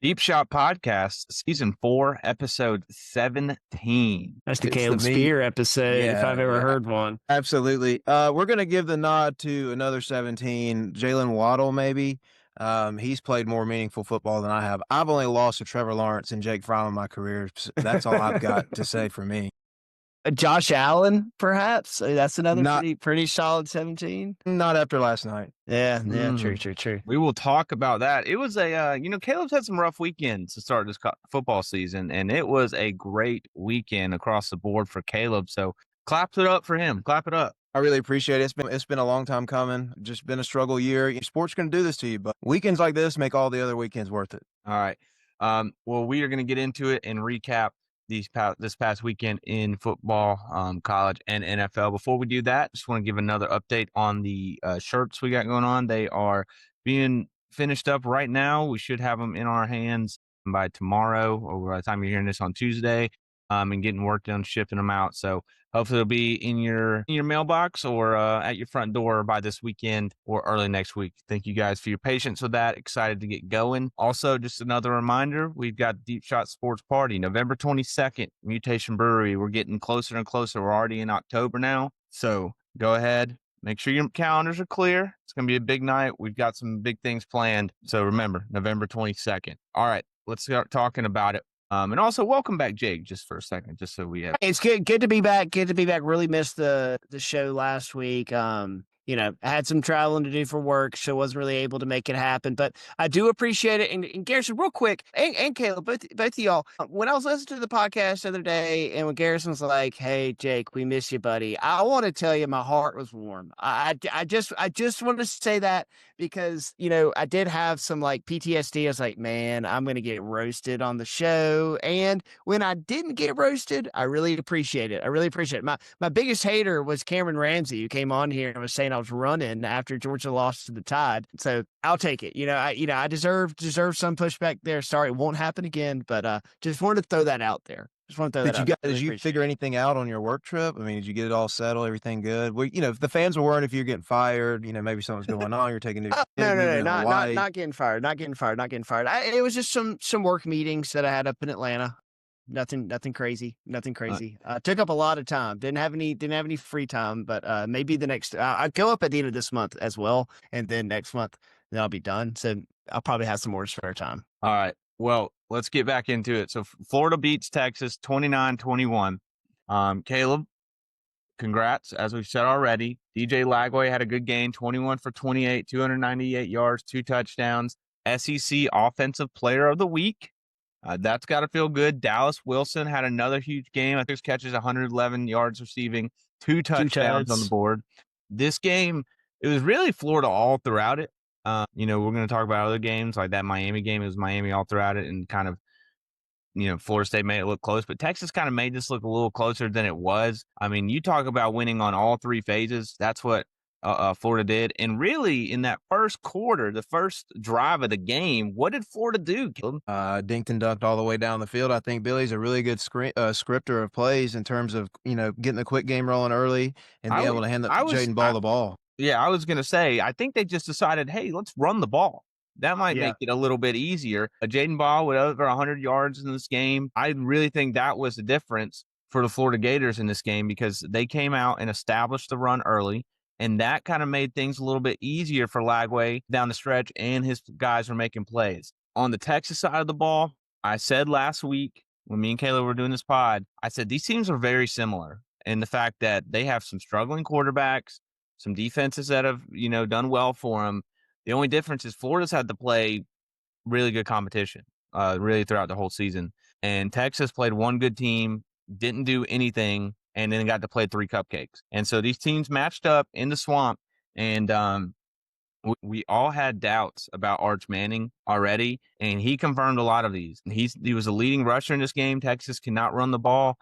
Deep Shot Podcast, Season 4, Episode 17. That's the It's Caleb the meat. Spear episode, if I've ever Yeah. heard one. Absolutely. We're going to give the nod to another 17, Jalen Waddle, maybe. He's played more meaningful football than I have. I've only lost to Trevor Lawrence and Jake Fromm in my career. That's all I've got to say for me. Josh Allen, perhaps. That's another Not- pretty solid 17. Not after last night. Yeah, true. We will talk about that. It was Caleb's had some rough weekends to start this football season, and it was a great weekend across the board for Caleb. So clap it up for him. Clap it up. I really appreciate it. It's been a long time coming. Just been a struggle year. Sports going to do this to you, but weekends like this make all the other weekends worth it. All right. Well, we are going to get into it and recap this past weekend in football, college, and NFL. Before we do that, just want to give another update on the shirts we got going on. They are being finished up right now. We should have them in our hands by tomorrow, or by the time you're hearing this on Tuesday, and getting work done, shipping them out. So hopefully it'll be in your mailbox or at your front door by this weekend or early next week. Thank you guys for your patience with that. Excited to get going. Also, just another reminder, we've got Deep Shot Sports Party, November 22nd, Mutation Brewery. We're getting closer and closer. We're already in October now. So go ahead. Make sure your calendars are clear. It's going to be a big night. We've got some big things planned. So remember, November 22nd. All right, let's start talking about it. And also welcome back, Jake, just for a second, just so we have. It's good to be back. Good to be back. Really missed the show last week. I had some traveling to do for work, so wasn't really able to make it happen. But I do appreciate it. And Garrison, real quick, and Caleb, both of y'all, when I was listening to the podcast the other day, and when Garrison was like, "Hey, Jake, we miss you, buddy," I want to tell you, my heart was warm. I just wanted to say that because I did have some like PTSD. I was like, man, I'm gonna get roasted on the show, and when I didn't get roasted, I really appreciate it. My biggest hater was Cameron Ramsey, who came on here and was saying I was running after Georgia lost to the Tide. So I'll take it. I deserve some pushback there. Sorry, it won't happen again. But just wanted to throw that out there. Did you figure anything out on your work trip? I mean, did you get it all settled? Everything good? Well, if the fans were worried if you're getting fired, maybe something's going on. You're taking no, not getting fired. It was just some work meetings that I had up in Atlanta. Nothing crazy. Took up a lot of time. Didn't have any free time, but maybe the next, I'll go up at the end of this month as well. And then next month, then I'll be done. So I'll probably have some more spare time. All right. Well, let's get back into it. So Florida beats Texas 29-21. Caleb, congrats. As we've said already, DJ Lagway had a good game, 21 for 28, 298 yards, 2 touchdowns. SEC Offensive Player of the Week. That's got to feel good. Dallas Wilson had another huge game. I think his catches 111 yards receiving, 2 touchdowns on the board. This game, it was really Florida all throughout it. We're going to talk about other games like that Miami game. It was Miami all throughout it, and kind of, Florida State made it look close, but Texas kind of made this look a little closer than it was. I mean, you talk about winning on all 3 phases. That's what Florida did. And really, in that first quarter, the first drive of the game, what did Florida do? Dinked and dunked all the way down the field. I think Billy's a really good scripter of plays in terms of, getting the quick game rolling early and being able to hand Jaden Ball the ball. Yeah, I was going to say, I think they just decided, hey, let's run the ball. That might make it a little bit easier. Jaden Ball with over 100 yards in this game. I really think that was the difference for the Florida Gators in this game because they came out and established the run early. And that kind of made things a little bit easier for Lagway down the stretch, and his guys were making plays. On the Texas side of the ball, I said last week when me and Caleb were doing this pod, I said these teams are very similar in the fact that they have some struggling quarterbacks, some defenses that have, done well for them. The only difference is Florida's had to play really good competition really throughout the whole season. And Texas played one good team, didn't do anything, and then got to play 3 cupcakes. And so these teams matched up in the swamp, and we all had doubts about Arch Manning already, and he confirmed a lot of these. He was a leading rusher in this game. Texas cannot run the ball.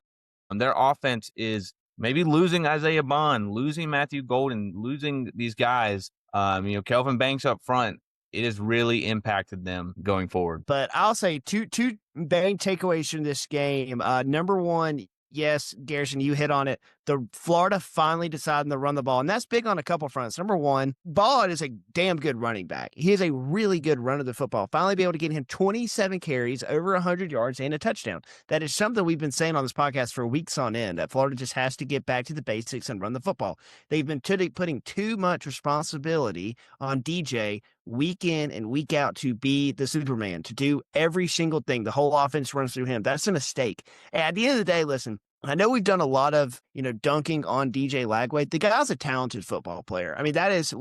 And their offense is maybe losing Isaiah Bond, losing Matthew Golden, losing these guys, Kelvin Banks up front. It has really impacted them going forward. But I'll say two big takeaways from this game. Number one, yes, Garrison, you hit on it. the Florida finally deciding to run the ball. And that's big on a couple fronts. Number one, Ballard is a damn good running back. He is a really good runner of the football. Finally be able to get him 27 carries, over 100 yards, and a touchdown. That is something we've been saying on this podcast for weeks on end, that Florida just has to get back to the basics and run the football. They've been putting too much responsibility on DJ week in and week out to be the Superman, to do every single thing. The whole offense runs through him. That's a mistake. And at the end of the day, listen, I know we've done a lot of, dunking on DJ Lagway. The guy's a talented football player. I mean, that is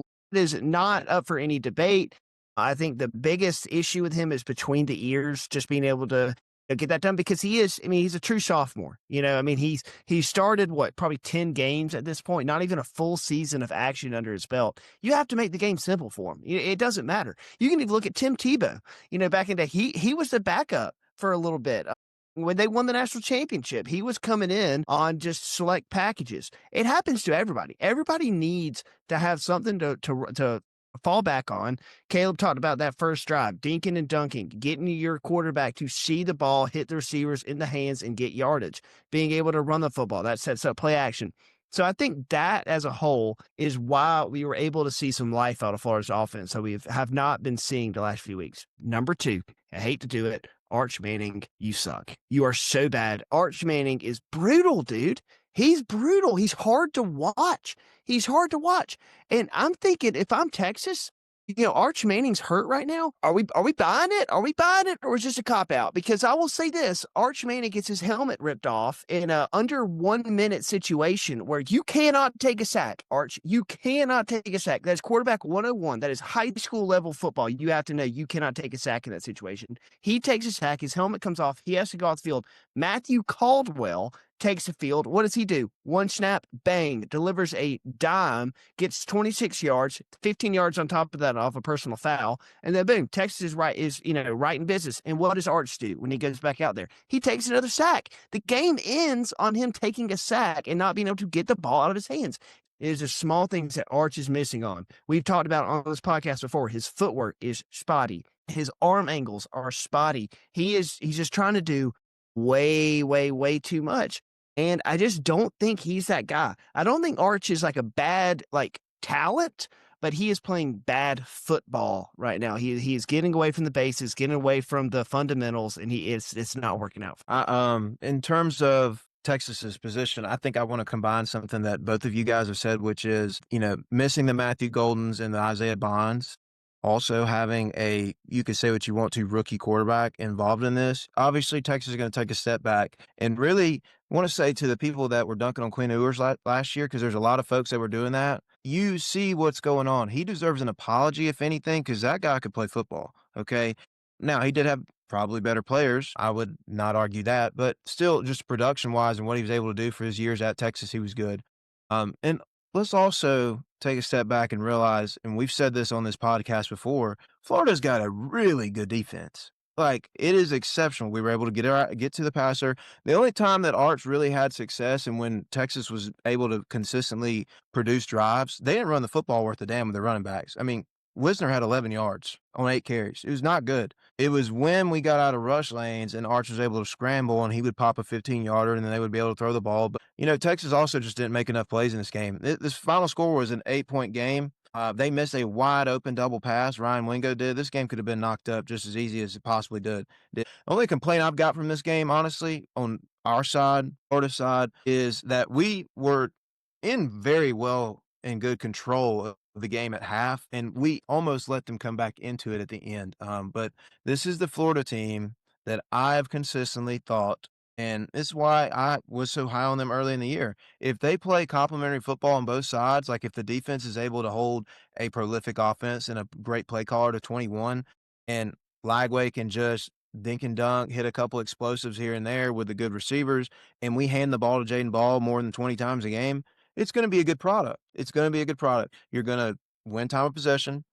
not up for any debate. I think the biggest issue with him is between the ears, just being able to get that done, because he's a true sophomore. He started probably 10 games at this point, not even a full season of action under his belt. You have to make the game simple for him. It doesn't matter. You can even look at Tim Tebow. Back in the day, he was the backup for a little bit. When they won the national championship, he was coming in on just select packages. It happens to everybody. Everybody needs to have something to fall back on. Caleb talked about that first drive, dinking and dunking, getting your quarterback to see the ball hit the receivers in the hands and get yardage, being able to run the football. That sets up play action. So I think that as a whole is why we were able to see some life out of Florida's offense. So we have not been seeing the last few weeks. Number two, I hate to do it, Arch Manning, you suck. You are so bad. Arch Manning is brutal, dude. He's brutal. He's hard to watch. And I'm thinking, if I'm Texas, Arch Manning's hurt right now. Are we buying it? Or is this a cop out? Because I will say this, Arch Manning gets his helmet ripped off in a under 1 minute situation where you cannot take a sack. Arch, you cannot take a sack. That's quarterback 101. That is high school level football. You have to know you cannot take a sack in that situation. He takes a sack. His helmet comes off. He has to go off the field. Matthew Caldwell takes the field. What does he do? One snap, bang, delivers a dime, gets 26 yards, 15 yards on top of that off a personal foul, and then boom, Texas is right in business. And what does Arch do when he goes back out there? He takes another sack. The game ends on him taking a sack and not being able to get the ball out of his hands. It is the small things that Arch is missing on. We've talked about on this podcast before. His footwork is spotty. His arm angles are spotty. He's just trying to do way, way, way too much. And I just don't think he's that guy. I don't think Arch is like a bad talent, but he is playing bad football right now. He is getting away from the basics, getting away from the fundamentals, and it's not working out. In terms of Texas's position, I think I want to combine something that both of you guys have said, which is, missing the Matthew Goldens and the Isaiah Bonds. Also having you could say what you want to, rookie quarterback involved in this. Obviously, Texas is going to take a step back. And really want to say to the people that were dunking on Quinn Ewers last year, because there's a lot of folks that were doing that, you see what's going on. He deserves an apology, if anything, because that guy could play football, okay? Now, he did have probably better players. I would not argue that. But still, just production-wise and what he was able to do for his years at Texas, he was good. And let's also take a step back and realize, and we've said this on this podcast before, Florida's got a really good defense. It is exceptional. We were able to get to the passer. The only time that Arch really had success and when Texas was able to consistently produce drives, they didn't run the football worth a damn with their running backs. I mean, Wisner had 11 yards on 8 carries. It was not good. It was when we got out of rush lanes and Arch was able to scramble and he would pop a 15-yarder and then they would be able to throw the ball. But, Texas also just didn't make enough plays in this game. This final score was an 8-point game. They missed a wide-open double pass. Ryan Wingo did. This game could have been knocked up just as easy as it possibly did. The only complaint I've got from this game, honestly, on our side, Florida's side, is that we were in very well and good control of the game at half, and we almost let them come back into it at the end. But this is the Florida team that I've consistently thought, and this is why I was so high on them early in the year. If they play complementary football on both sides, like if the defense is able to hold a prolific offense and a great play caller to 21, and Lagway can just dink and dunk, hit a couple explosives here and there with the good receivers, and we hand the ball to Jaden Ball more than 20 times a game, it's going to be a good product. You're going to win time of possession,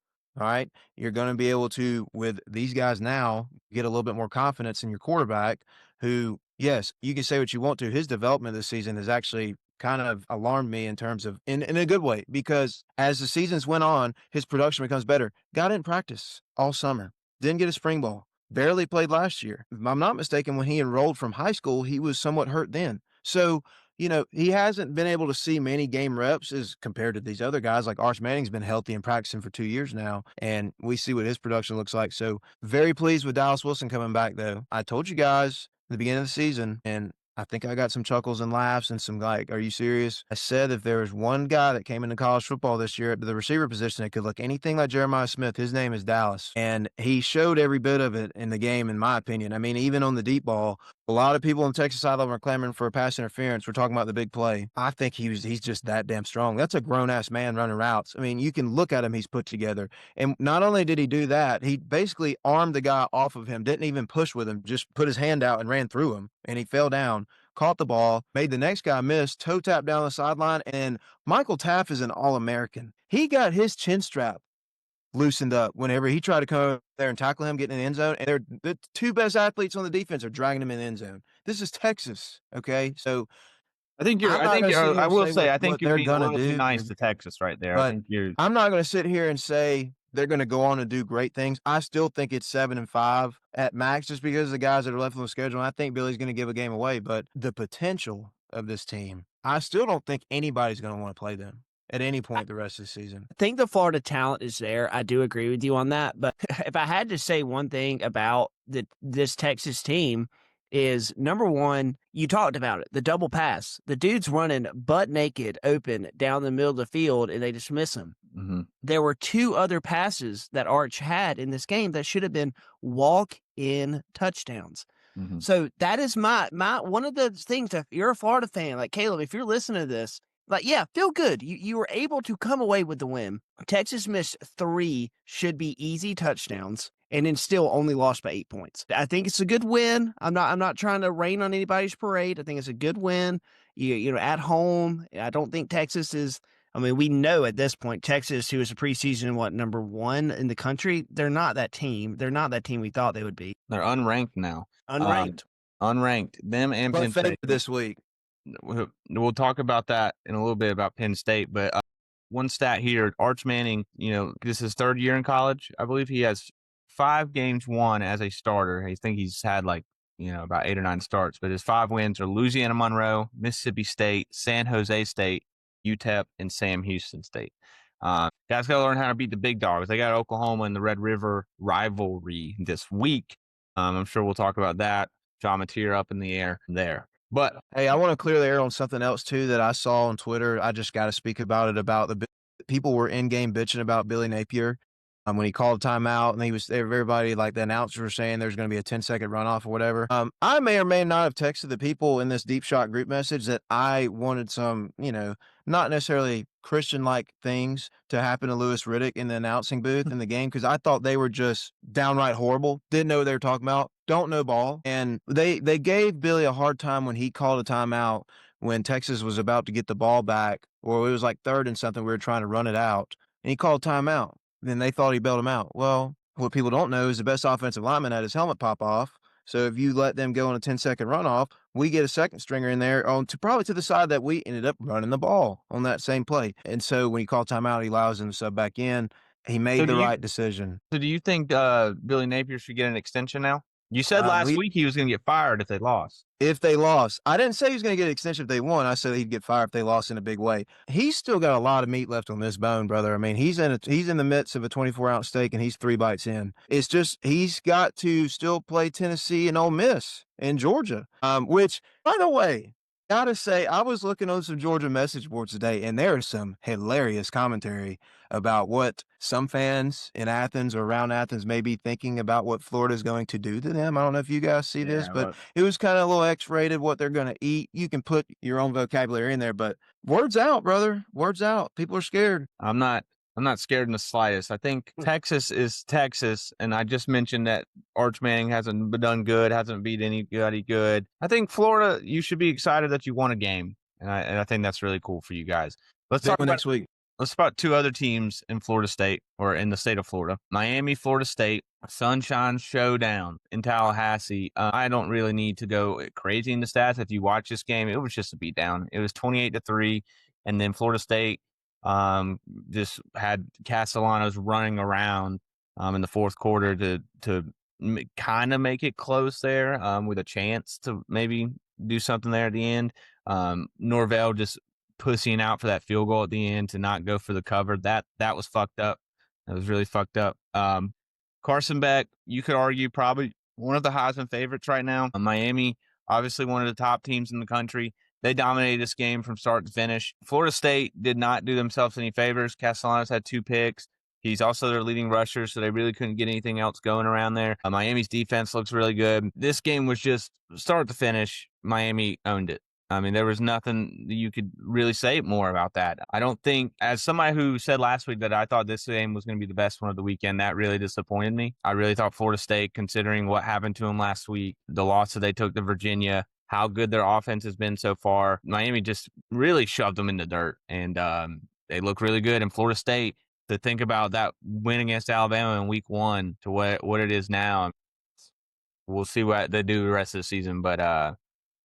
all right? You're going to be able to, with these guys now, get a little bit more confidence in your quarterback who, yes, you can say what you want to. His development this season has actually kind of alarmed me in terms of, in a good way, because as the seasons went on, his production becomes better. Got in practice all summer. Didn't get a spring ball. Barely played last year. If I'm not mistaken, when he enrolled from high school, he was somewhat hurt then. So he hasn't been able to see many game reps as compared to these other guys. Like Arch Manning's been healthy and practicing for 2 years now, and we see what his production looks like. So very pleased with Dallas Wilson coming back, though. I told you guys at the beginning of the season, and I think I got some chuckles and laughs and some like, are you serious? I said if there was one guy that came into college football this year at the receiver position that could look anything like Jeremiah Smith, his name is Dallas. And he showed every bit of it in the game, in my opinion. I mean, even on the deep ball, a lot of people on Texas sideline were clamoring for a pass interference. We're talking about the big play. I think he's just that damn strong. That's a grown-ass man running routes. I mean, you can look at him, he's put together. And not only did he do that, he basically armed the guy off of him, didn't even push with him, just put his hand out and ran through him. And he fell down, caught the ball, made the next guy miss, toe tap down the sideline. And Michael Taft is an All-American. He got his chin strap loosened up whenever he tried to come over there and tackle him, getting in the end zone. And they're the two best athletes on the defense are dragging him in the end zone. This is Texas, okay? So I think I will say, I think you're being a little too nice to Texas right there. I think I'm not going to sit here and say they're going to go on and do great things. I still think it's 7-5 at max just because of the guys that are left on the schedule. And I think Billy's going to give a game away, but the potential of this team, I still don't think anybody's going to want to play them at any point the rest of the season. I think the Florida talent is there. I do agree with you on that. But if I had to say one thing about this Texas team is, number one, you talked about it, the double pass. The dude's running butt naked open down the middle of the field, and they dismiss him. Mm-hmm. There were two other passes that Arch had in this game that should have been walk-in touchdowns. Mm-hmm. So that is my one of the things. If you're a Florida fan, like Caleb, if you're listening to this, like, yeah, feel good. You were able to come away with the win. Texas missed 3 should be easy touchdowns, and then still only lost by 8 points. I think it's a good win. I'm not trying to rain on anybody's parade. I think it's a good win. You know, at home. I don't think Texas is. I mean, we know at this point Texas, who is a preseason number 1 in the country, they're not that team. They're not that team we thought they would be. They're unranked now. Unranked. Them and Penn State this week. We'll talk about that in a little bit about Penn State, but one stat here, Arch Manning, this is his 3rd year in college. I believe he has 5 games won as a starter. I think he's had about 8 or 9 starts, but his 5 wins are Louisiana Monroe, Mississippi State, San Jose State, UTEP, and Sam Houston State. Guys got to learn how to beat the big dogs. They got Oklahoma in the Red River rivalry this week. I'm sure we'll talk about that. John Mateer up in the air there. But hey, I want to clear the air on something else too that I saw on Twitter. I just got to speak about it. About the people were in game bitching about Billy Napier when he called timeout, and he was there. Everybody, like the announcers, were saying there's going to be a 10-second runoff or whatever. I may or may not have texted the people in this Deep Shot group message that I wanted some, not necessarily Christian-like things to happen to Louis Riddick in the announcing booth in the game, because I thought they were just downright horrible. Didn't know what they were talking about. Don't know ball. And they gave Billy a hard time when he called a timeout when Texas was about to get the ball back, or it was like 3rd and something. We were trying to run it out, and he called timeout. Then they thought he bailed him out. Well, what people don't know is the best offensive lineman had his helmet pop off. So if you let them go on a 10-second runoff, we get a second stringer in there probably to the side that we ended up running the ball on that same play. And so when he called timeout, he allows him to sub back in. He made the right decision. So do you think Billy Napier should get an extension now? You said last week he was going to get fired if they lost. If they lost. I didn't say he was going to get an extension if they won. I said he'd get fired if they lost in a big way. He's still got a lot of meat left on this bone, brother. I mean, he's in the midst of a 24-ounce steak, and he's 3 bites in. It's just he's got to still play Tennessee and Ole Miss and Georgia, which, by the way, gotta say, I was looking on some Georgia message boards today, and there is some hilarious commentary about what some fans in Athens or around Athens may be thinking about what Florida is going to do to them. I don't know if you guys see this, but it was kind of a little X-rated what they're going to eat. You can put your own vocabulary in there, but word's out, brother. Word's out. People are scared. I'm not scared in the slightest. I think Texas is Texas, and I just mentioned that Arch Manning hasn't done good, hasn't beat anybody good. I think Florida, you should be excited that you won a game, and I think that's really cool for you guys. Let's talk about next week. Let's talk about 2 other teams in Florida State, or in the state of Florida. Miami, Florida State, Sunshine Showdown in Tallahassee. I don't really need to go crazy in the stats. If you watch this game, it was just a beatdown. It was 28-3, and then Florida State just had Castellanos running around in the 4th quarter to kind of make it close there with a chance to maybe do something there at the end. Norvell just pussying out for that field goal at the end to not go for the cover. That was fucked up. That was really fucked up. Carson Beck, you could argue probably one of the Heisman favorites right now. Miami, obviously one of the top teams in the country. They dominated this game from start to finish. Florida State did not do themselves any favors. Castellanos had 2 picks. He's also their leading rusher, so they really couldn't get anything else going around there. Miami's defense looks really good. This game was just start to finish, Miami owned it. I mean, there was nothing you could really say more about that. I don't think, as somebody who said last week that I thought this game was going to be the best one of the weekend, that really disappointed me. I really thought Florida State, considering what happened to them last week, the loss that they took to Virginia, how good their offense has been so far, Miami just really shoved them in the dirt, and they look really good. And Florida State, to think about that win against Alabama in week 1 to what it is now, we'll see what they do the rest of the season, but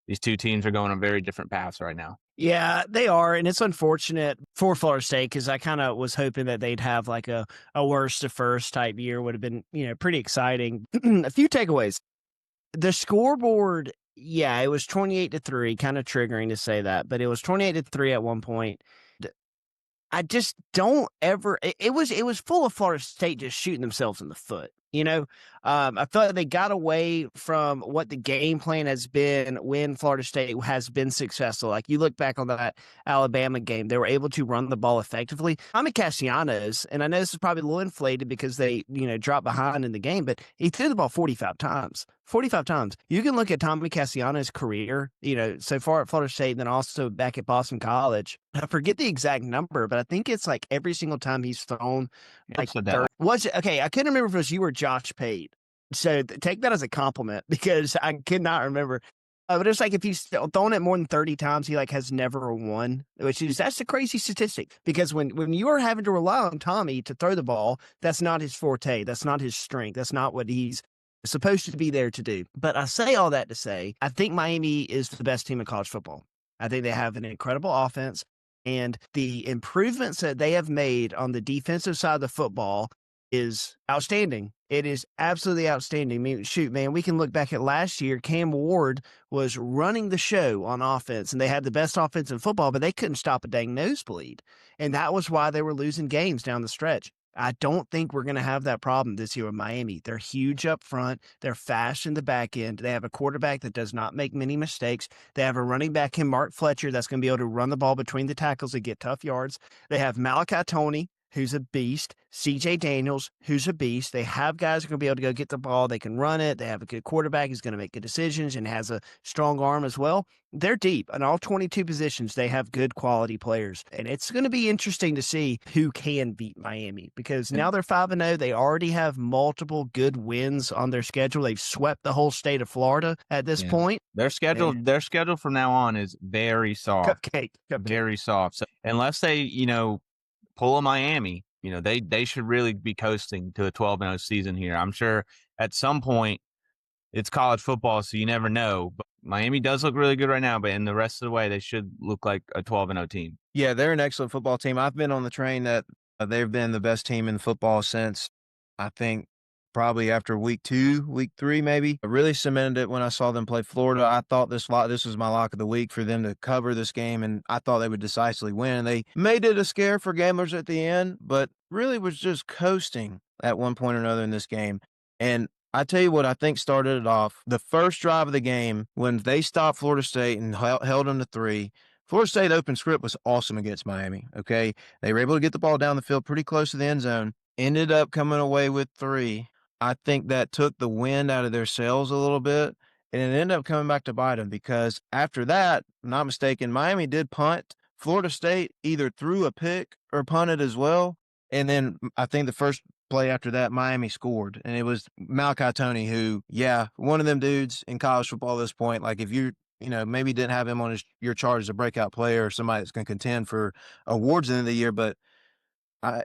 these two teams are going on very different paths right now. Yeah, they are. And it's unfortunate for Florida State because I kind of was hoping that they'd have like a worst to first type year. Would have been, pretty exciting. A few takeaways. The scoreboard, yeah, it was 28-3, kind of triggering to say that, but it was 28-3 at one point. I just don't ever. It was full of Florida State just shooting themselves in the foot. I feel like they got away from what the game plan has been when Florida State has been successful. Like you look back on that Alabama game, they were able to run the ball effectively. Tommy Castellanos, and I know this is probably a little inflated because they, dropped behind in the game, but he threw the ball 45 times. 45 times. You can look at Tommy Castellanos' career, so far at Florida State and then also back at Boston College. I forget the exact number, but I think it's like every single time he's thrown like was it okay? I couldn't remember if it was you or Josh Pate. So take that as a compliment because I could not remember. But it's like if he's thrown it more than 30 times, he has never won, that's a crazy statistic because when you are having to rely on Tommy to throw the ball, that's not his forte. That's not his strength. That's not what he's supposed to be there to do. But I say all that to say, I think Miami is the best team in college football. I think they have an incredible offense, and the improvements that they have made on the defensive side of the football is outstanding. It is absolutely outstanding. I mean, shoot, man, we can look back at last year. Cam Ward was running the show on offense, and they had the best offense in football, but they couldn't stop a dang nosebleed. And that was why they were losing games down the stretch. I don't think we're going to have that problem this year with Miami. They're huge up front. They're fast in the back end. They have a quarterback that does not make many mistakes. They have a running back in Mark Fletcher that's going to be able to run the ball between the tackles and get tough yards. They have Malachi Toney, who's a beast. CJ Daniels, who's a beast. They have guys who are going to be able to go get the ball. They can run it. They have a good quarterback who's going to make good decisions and has a strong arm as well. They're deep. In all 22 positions, they have good quality players. And it's going to be interesting to see who can beat Miami because now they're 5-0. They already have multiple good wins on their schedule. They've swept the whole state of Florida at this point. Their schedule from now on is very soft. Cupcake. Very soft. So unless they, pull a Miami, they should really be coasting to a 12-0 season here. I'm sure at some point it's college football, so you never know. But Miami does look really good right now, but in the rest of the way, they should look like a 12-0 team. Yeah, they're an excellent football team. I've been on the train that they've been the best team in football since, I think, probably after week 2, week 3, maybe. I really cemented it when I saw them play Florida. I thought this was my lock of the week for them to cover this game, and I thought they would decisively win. They made it a scare for gamblers at the end, but really was just coasting at one point or another in this game. And I tell you what I think started it off. The first drive of the game, when they stopped Florida State and held them to 3, Florida State open script was awesome against Miami, okay? They were able to get the ball down the field pretty close to the end zone, ended up coming away with 3. I think that took the wind out of their sails a little bit, and it ended up coming back to bite them because after that, I'm not mistaken, Miami did punt. Florida State either threw a pick or punted as well, and then I think the first play after that, Miami scored, and it was Malachi Toney who, one of them dudes in college football at this point, like if you maybe didn't have him on your chart as a breakout player or somebody that's going to contend for awards at the end of the year, but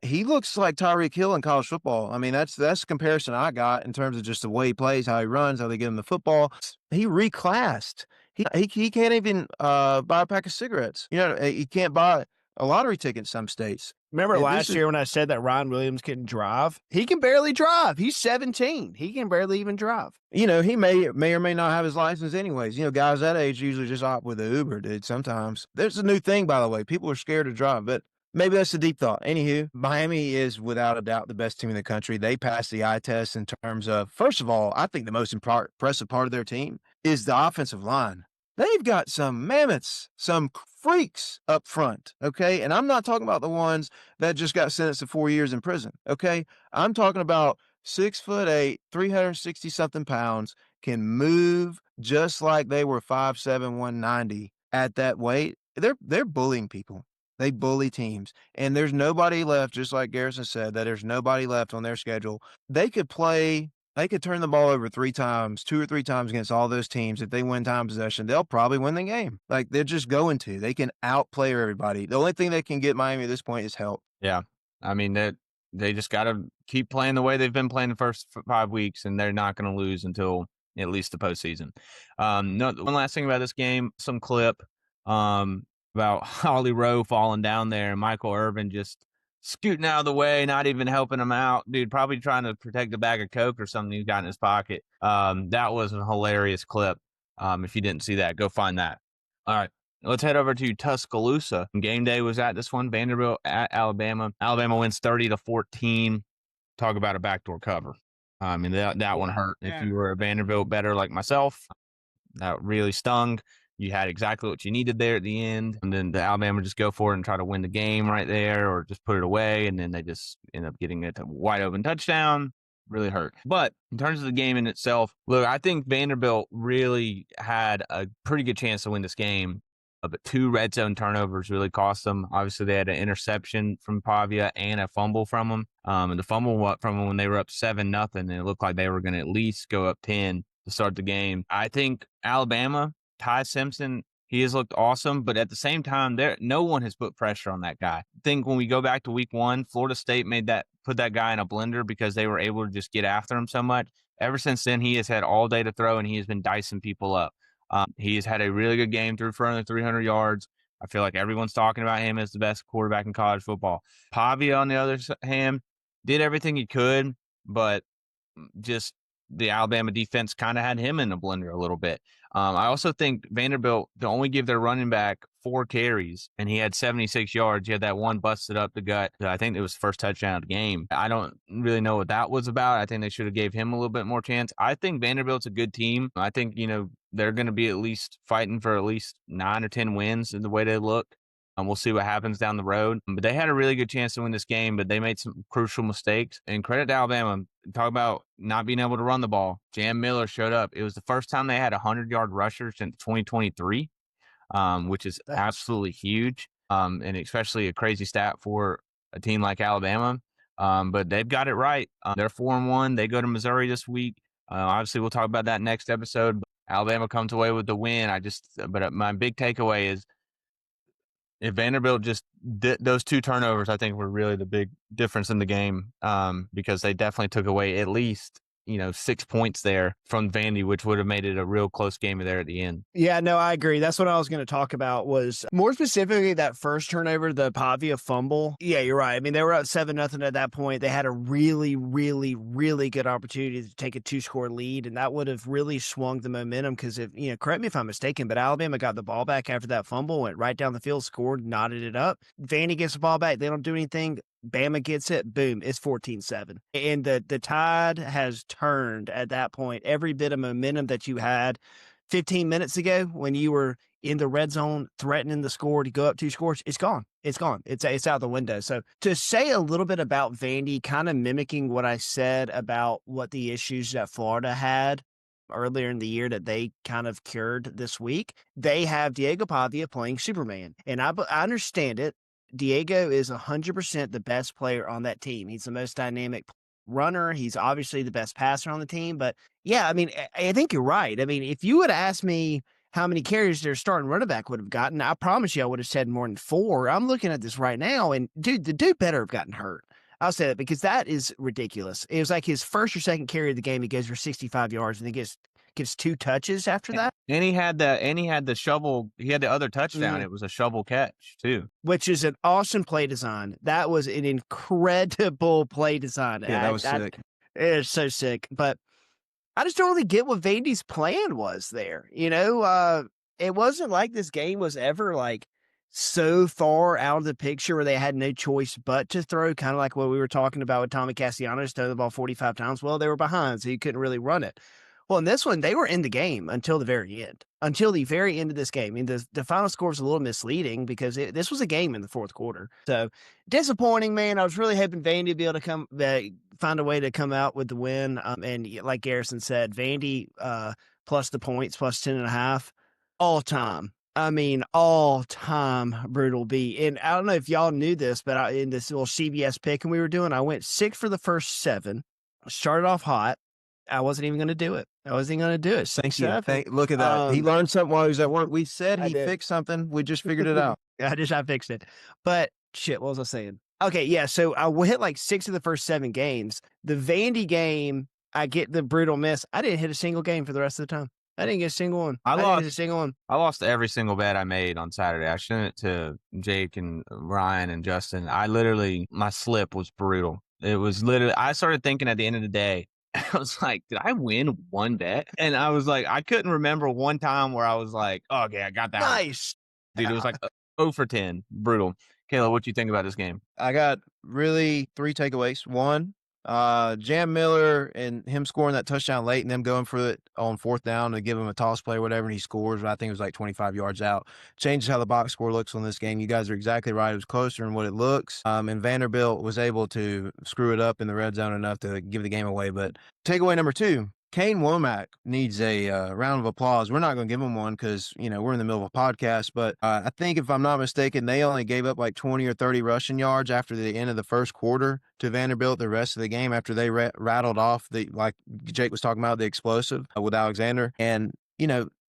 he looks like Tyreek Hill in college football. I mean, that's the comparison I got in terms of just the way he plays, how he runs, how they get him the football. He reclassed. He can't even buy a pack of cigarettes. He can't buy a lottery ticket in some states. Remember last year when I said that Ryan Williams couldn't drive? He can barely drive. He's 17. He can barely even drive. He may or may not have his license anyways. Guys that age usually just opt with the Uber, dude, sometimes. There's a new thing, by the way. People are scared to drive, but maybe that's a deep thought. Anywho, Miami is without a doubt the best team in the country. They passed the eye test in terms of, first of all, I think the most impressive part of their team is the offensive line. They've got some mammoths, some freaks up front, okay? And I'm not talking about the ones that just got sentenced to 4 years in prison, okay? I'm talking about 6'8", 360-something pounds, can move just like they were 5'7", 190 at that weight. They're bullying people. They bully teams. And there's nobody left, just like Garrison said, that there's nobody left on their schedule. They could turn the ball over 2 or 3 times against all those teams. If they win time possession, they'll probably win the game. Like, they're just going to. They can outplay everybody. The only thing that can get Miami at this point is help. Yeah. I mean, they just got to keep playing the way they've been playing the first 5 weeks, and they're not going to lose until at least the postseason. One last thing about this game, some clip about Holly Rowe falling down there and Michael Irvin just scooting out of the way, not even helping him out. Dude, probably trying to protect a bag of Coke or something he's got in his pocket. That was a hilarious clip. If you didn't see that, go find that. All right, let's head over to Tuscaloosa. Game day was at this one, Vanderbilt at Alabama. Alabama wins 30-14. Talk about a backdoor cover. I mean, that one hurt. Yeah. If you were a Vanderbilt bettor like myself, that really stung. You had exactly what you needed there at the end. And then the Alabama just go for it and try to win the game right there or just put it away. And then they just end up getting a wide open touchdown. Really hurt. But in terms of the game in itself, look, I think Vanderbilt really had a pretty good chance to win this game. But 2 red zone turnovers really cost them. Obviously, they had an interception from Pavia and a fumble from them. And the fumble from them when they were up 7-0, and it looked like they were going to at least go up 10 to start the game. I think Alabama, Ty Simpson, he has looked awesome, but at the same time, no one has put pressure on that guy. I think when we go back to week 1, Florida State put that guy in a blender because they were able to just get after him so much. Ever since then, he has had all day to throw, and he has been dicing people up. He has had a really good game, threw for under 300 yards. I feel like everyone's talking about him as the best quarterback in college football. Pavia, on the other hand, did everything he could, but just the Alabama defense kind of had him in a blender a little bit. I also think Vanderbilt, to only give their running back 4 carries, and he had 76 yards. He had that one busted up the gut. I think it was the first touchdown of the game. I don't really know what that was about. I think they should have gave him a little bit more chance. I think Vanderbilt's a good team. I think, they're going to be at least fighting for at least 9 or 10 wins in the way they look. We'll see what happens down the road. But they had a really good chance to win this game, but they made some crucial mistakes. And credit to Alabama. Talk about not being able to run the ball. Jam Miller showed up. It was the first time they had a 100-yard rusher since 2023, which is absolutely huge, and especially a crazy stat for a team like Alabama. But they've got it right. They're 4-1. They go to Missouri this week. Obviously, we'll talk about that next episode. But Alabama comes away with the win. But my big takeaway is, if Vanderbilt just did those 2 turnovers, I think were really the big difference in the game, because they definitely took away at least 6 points there from Vandy, which would have made it a real close game there at the end. Yeah, no, I agree. That's what I was going to talk about, was more specifically that first turnover, the Pavia fumble. Yeah, you're right. I mean, they were up 7-0 at that point. They had a really, really, really good opportunity to take a 2-score lead, and that would have really swung the momentum because, correct me if I'm mistaken, but Alabama got the ball back after that fumble, went right down the field, scored, knotted it up. Vandy gets the ball back. They don't do anything. Bama gets it, boom, it's 14-7. And the tide has turned at that point. Every bit of momentum that you had 15 minutes ago when you were in the red zone threatening the score to go up 2 scores, it's gone. It's gone. It's out the window. So to say a little bit about Vandy, kind of mimicking what I said about what the issues that Florida had earlier in the year that they kind of cured this week, they have Diego Pavia playing Superman. And I understand it. Diego is 100% the best player on that team. He's the most dynamic runner. He's obviously the best passer on the team. But yeah, I mean, I think you're right. I mean, if you would have asked me how many carries their starting running back would have gotten, I promise you I would have said more than 4. I'm looking at this right now, and dude, the dude better have gotten hurt. I'll say that because that is ridiculous. It was like his first or second carry of the game. He goes for 65 yards and he gets gets 2 touches after that. And he had the shovel. He had the other touchdown. It was a shovel catch too, which is an awesome play design. That was an incredible play design. Yeah, that was sick. It is so sick. But I just don't really get what Vandy's plan was there. It wasn't like this game was ever like so far out of the picture where they had no choice but to throw, kind of like what we were talking about with Tommy Castellanos, throwing the ball 45 times. Well, they were behind, so you couldn't really run it. Well, in this one, they were in the game until the very end. Until the very end of this game. I mean, the final score was a little misleading because this was a game in the fourth quarter. So disappointing, man. I was really hoping Vandy would be able to find a way to come out with the win. And like Garrison said, Vandy plus the points, plus 10.5, all time. I mean, all time brutal beat. And I don't know if y'all knew this, but in this little CBS pick we were doing, I went 6 for the first 7. Started off hot. I wasn't even going to do it. Thank you. Look at that. He learned something while he was at work. We said he fixed something. We just figured it out. I fixed it. But shit, what was I saying? Okay, yeah. So I hit like 6 of the first 7 games. The Vandy game, I get the brutal miss. I didn't hit a single game for the rest of the time. I didn't get a single one. I didn't hit a single one. I lost every single bet I made on Saturday. I sent it to Jake and Ryan and Justin. My slip was brutal. It was literally, I started thinking at the end of the day, I was like, did I win one bet? And I was like, I couldn't remember one time where I was like, oh, okay, I got that. Nice. Dude, it was like 0 for 10. Brutal. Kayla, what do you think about this game? I got really 3 takeaways. One, Jam Miller and him scoring that touchdown late and them going for it on 4th down to give him a toss play or whatever, and he scores. I think it was like 25 yards out. Changes how the box score looks on this game. You guys are exactly right. It was closer than what it looks. And Vanderbilt was able to screw it up in the red zone enough to give the game away. But takeaway number 2, Kane Womack needs a round of applause. We're not going to give him one because, we're in the middle of a podcast. But I think if I'm not mistaken, they only gave up like 20 or 30 rushing yards after the end of the first quarter to Vanderbilt the rest of the game after they rattled off like Jake was talking about, the explosive with Alexander. And,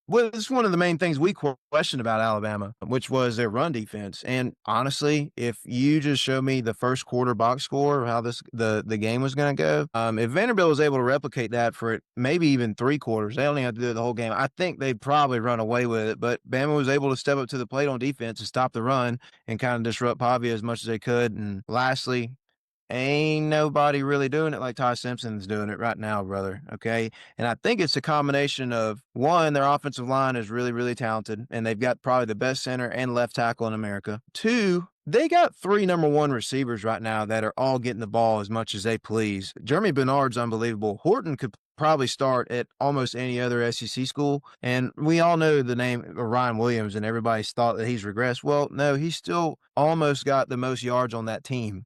was one of the main things we questioned about Alabama, which was their run defense. And honestly, if you just show me the first quarter box score, how the game was going to go, if Vanderbilt was able to replicate that for maybe even 3 quarters, they only have to do it the whole game. I think they'd probably run away with it. But Bama was able to step up to the plate on defense and stop the run and kind of disrupt Pavia as much as they could. And lastly, ain't nobody really doing it like Ty Simpson's doing it right now, brother. Okay. And I think it's a combination of, one, their offensive line is really, really talented, and they've got probably the best center and left tackle in America. 2, they got 3 number 1 receivers right now that are all getting the ball as much as they please. Jeremy Bernard's unbelievable. Horton could probably start at almost any other SEC school. And we all know the name of Ryan Williams, and everybody's thought that he's regressed. Well, no, he's still almost got the most yards on that team.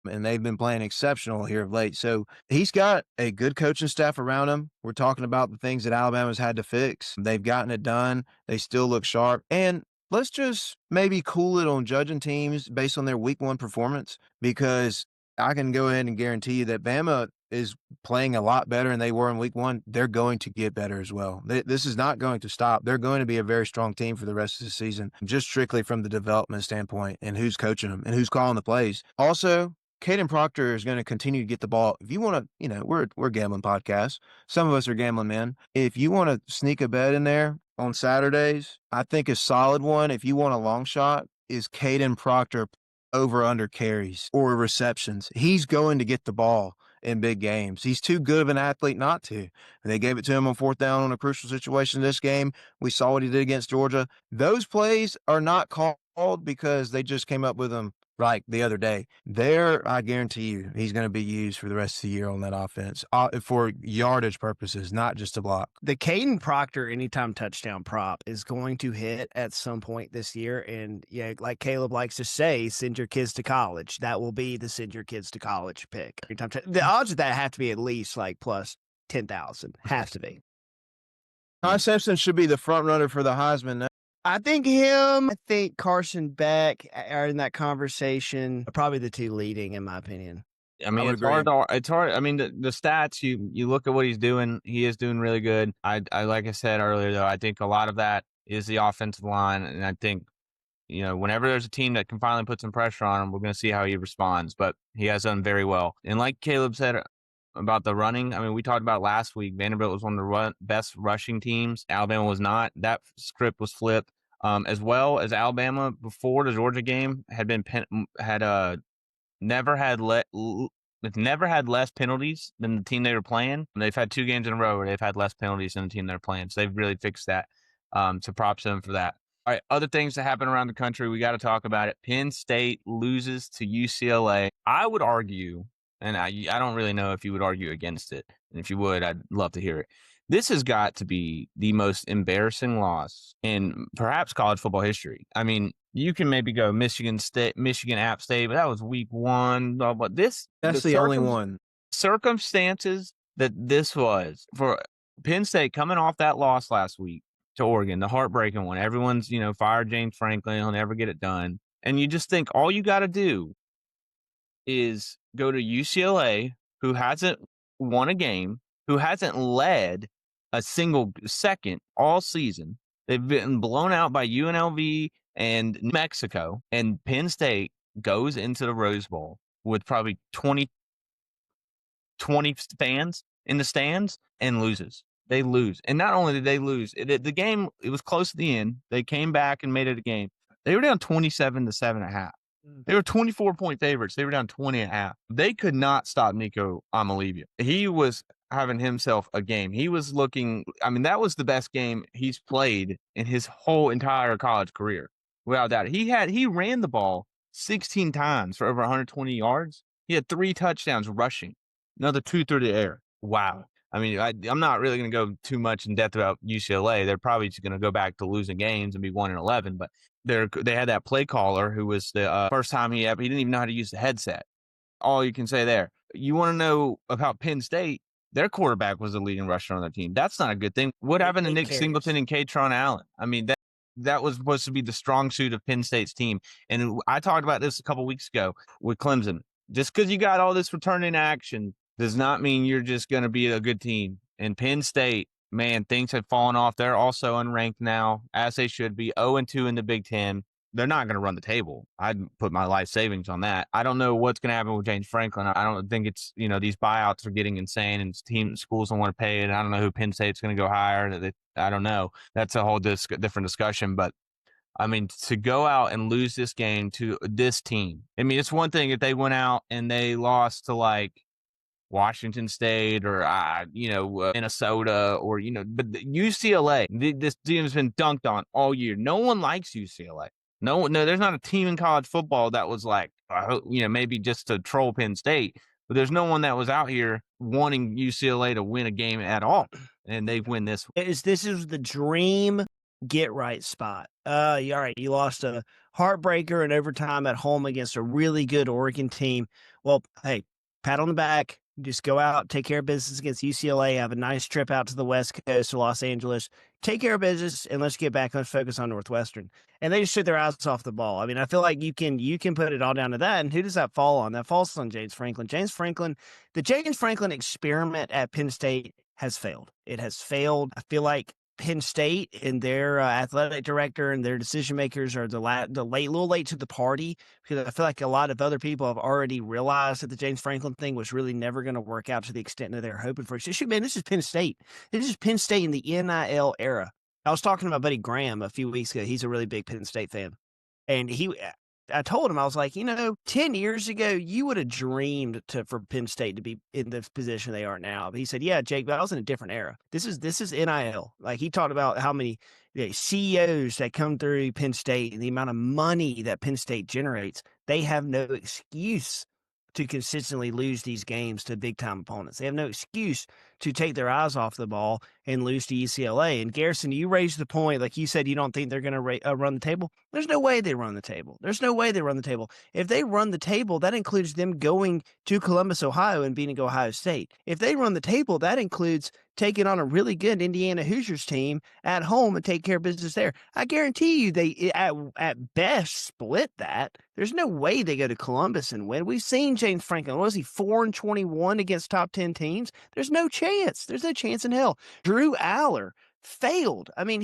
And they've been playing exceptional here of late. So he's got a good coaching staff around him. We're talking about the things that Alabama's had to fix. They've gotten it done. They still look sharp. And let's just maybe cool it on judging teams based on their week 1 performance, because I can go ahead and guarantee you that Bama is playing a lot better than they were in week 1. They're going to get better as well. This is not going to stop. They're going to be a very strong team for the rest of the season, just strictly from the development standpoint and who's coaching them and who's calling the plays. Also, Caden Proctor is going to continue to get the ball. If you want to, we're gambling podcast. Some of us are gambling men. If you want to sneak a bet in there on Saturdays, I think a solid one, if you want a long shot, is Caden Proctor over under carries or receptions. He's going to get the ball in big games. He's too good of an athlete not to. And they gave it to him on 4th down on a crucial situation this game. We saw what he did against Georgia. Those plays are not called because they just came up with them right the other day. There, I guarantee you, he's going to be used for the rest of the year on that offense for yardage purposes, not just to block. The Caden Proctor anytime touchdown prop is going to hit at some point this year. And yeah, like Caleb likes to say, send your kids to college. That will be the send your kids to college pick. The odds of that have to be at least like plus 10,000. Have to be. Ty Simpson should be the front runner for the Heisman. I think him. I think Carson Beck are in that conversation. Probably the 2 leading, in my opinion. I mean, it's hard. I mean, the stats, you look at what he's doing. He is doing really good. I like I said earlier, though, I think a lot of that is the offensive line. And I think, whenever there's a team that can finally put some pressure on him, we're going to see how he responds. But he has done very well. And like Caleb said about the running. I mean, we talked about last week. Vanderbilt was one of the best rushing teams. Alabama was not. That script was flipped. As well as Alabama before the Georgia game never had less penalties than the team they were playing. And they've had 2 games in a row where they've had less penalties than the team they're playing. So they've really fixed that. So props to them for that. All right, other things that happen around the country, we got to talk about it. Penn State loses to UCLA. I would argue, and I don't really know if you would argue against it. And if you would, I'd love to hear it. This has got to be the most embarrassing loss in perhaps college football history. I mean, you can maybe go Michigan App State, but that was week 1. But that's the only one. Circumstances that this was for Penn State coming off that loss last week to Oregon, the heartbreaking one. Everyone's, fired James Franklin. He'll never get it done. And you just think all you got to do is go to UCLA, who hasn't won a game, who hasn't led a single second all season. They've been blown out by UNLV and New Mexico, and Penn State goes into the Rose Bowl with probably 20 fans in the stands and loses. They lose. And not only did they lose, the game, it was close to the end. They came back and made it a game. They were down 27 to 7.5. They were 24-point favorites. They were down 20.5. They could not stop Nico Amalivia. He was having himself a game. He was looking, that was the best game he's played in his whole entire college career. Without doubt. He ran the ball 16 times for over 120 yards. He had 3 touchdowns rushing, another 2 through the air. Wow. I'm not really going to go too much in depth about UCLA. They're probably just going to go back to losing games and be 1-11. But they had that play caller who was the first time he didn't even know how to use the headset. All you can say there. You want to know about Penn State? Their quarterback was the leading rusher on their team. That's not a good thing. What happened to Nick Singleton and Katron Allen? That was supposed to be the strong suit of Penn State's team. And I talked about this a couple weeks ago with Clemson. Just because you got all this returning action does not mean you're just going to be a good team. And Penn State, man, things have fallen off. They're also unranked now, as they should be, 0-2 in the Big Ten. They're not going to run the table. I'd put my life savings on that. I don't know what's going to happen with James Franklin. I don't think it's, these buyouts are getting insane and schools don't want to pay it. I don't know who Penn State's going to go hire. I don't know. That's a whole different discussion. But, to go out and lose this game to this team. It's one thing if they went out and they lost to, like, Washington State or, Minnesota or, but UCLA, this team has been dunked on all year. No one likes UCLA. No, there's not a team in college football that was like, maybe just to troll Penn State, but there's no one that was out here wanting UCLA to win a game at all. And they win this. This is the dream get right spot. All right. You lost a heartbreaker in overtime at home against a really good Oregon team. Well, hey, pat on the back. Just go out, take care of business against UCLA, have a nice trip out to the West Coast to Los Angeles, take care of business, and let's get back on focus on Northwestern. And they just took their eyes off the ball. I feel like you can put it all down to that. And who does that fall on? That falls on James Franklin. The James Franklin experiment at Penn State has failed. It has failed. I feel like Penn State and their athletic director and their decision makers are a little late to the party, because I feel like a lot of other people have already realized that the James Franklin thing was really never going to work out to the extent that they're hoping for. Man, this is Penn State. This is Penn State in the NIL era. I was talking to my buddy Graham a few weeks ago. He's a really big Penn State fan. And I told him, I was like, 10 years ago, you would have dreamed for Penn State to be in the position they are now. But he said, yeah, Jake, but I was in a different era. This is NIL. Like, he talked about how many CEOs that come through Penn State and the amount of money that Penn State generates. They have no excuse to consistently lose these games to big-time opponents. They have no excuse to take their eyes off the ball and lose to UCLA. And Garrison, you raised the point, like you said, you don't think they're going to run the table. There's no way they run the table. If they run the table, that includes them going to Columbus, Ohio, and beating Ohio State. If they run the table, that includes taking on a really good Indiana Hoosiers team at home and take care of business there. I guarantee you they, at best, split that. There's no way they go to Columbus and win. We've seen James Franklin. What was he, 4-21 against top 10 teams? There's no chance. There's no chance in hell. Drew Aller failed. I mean,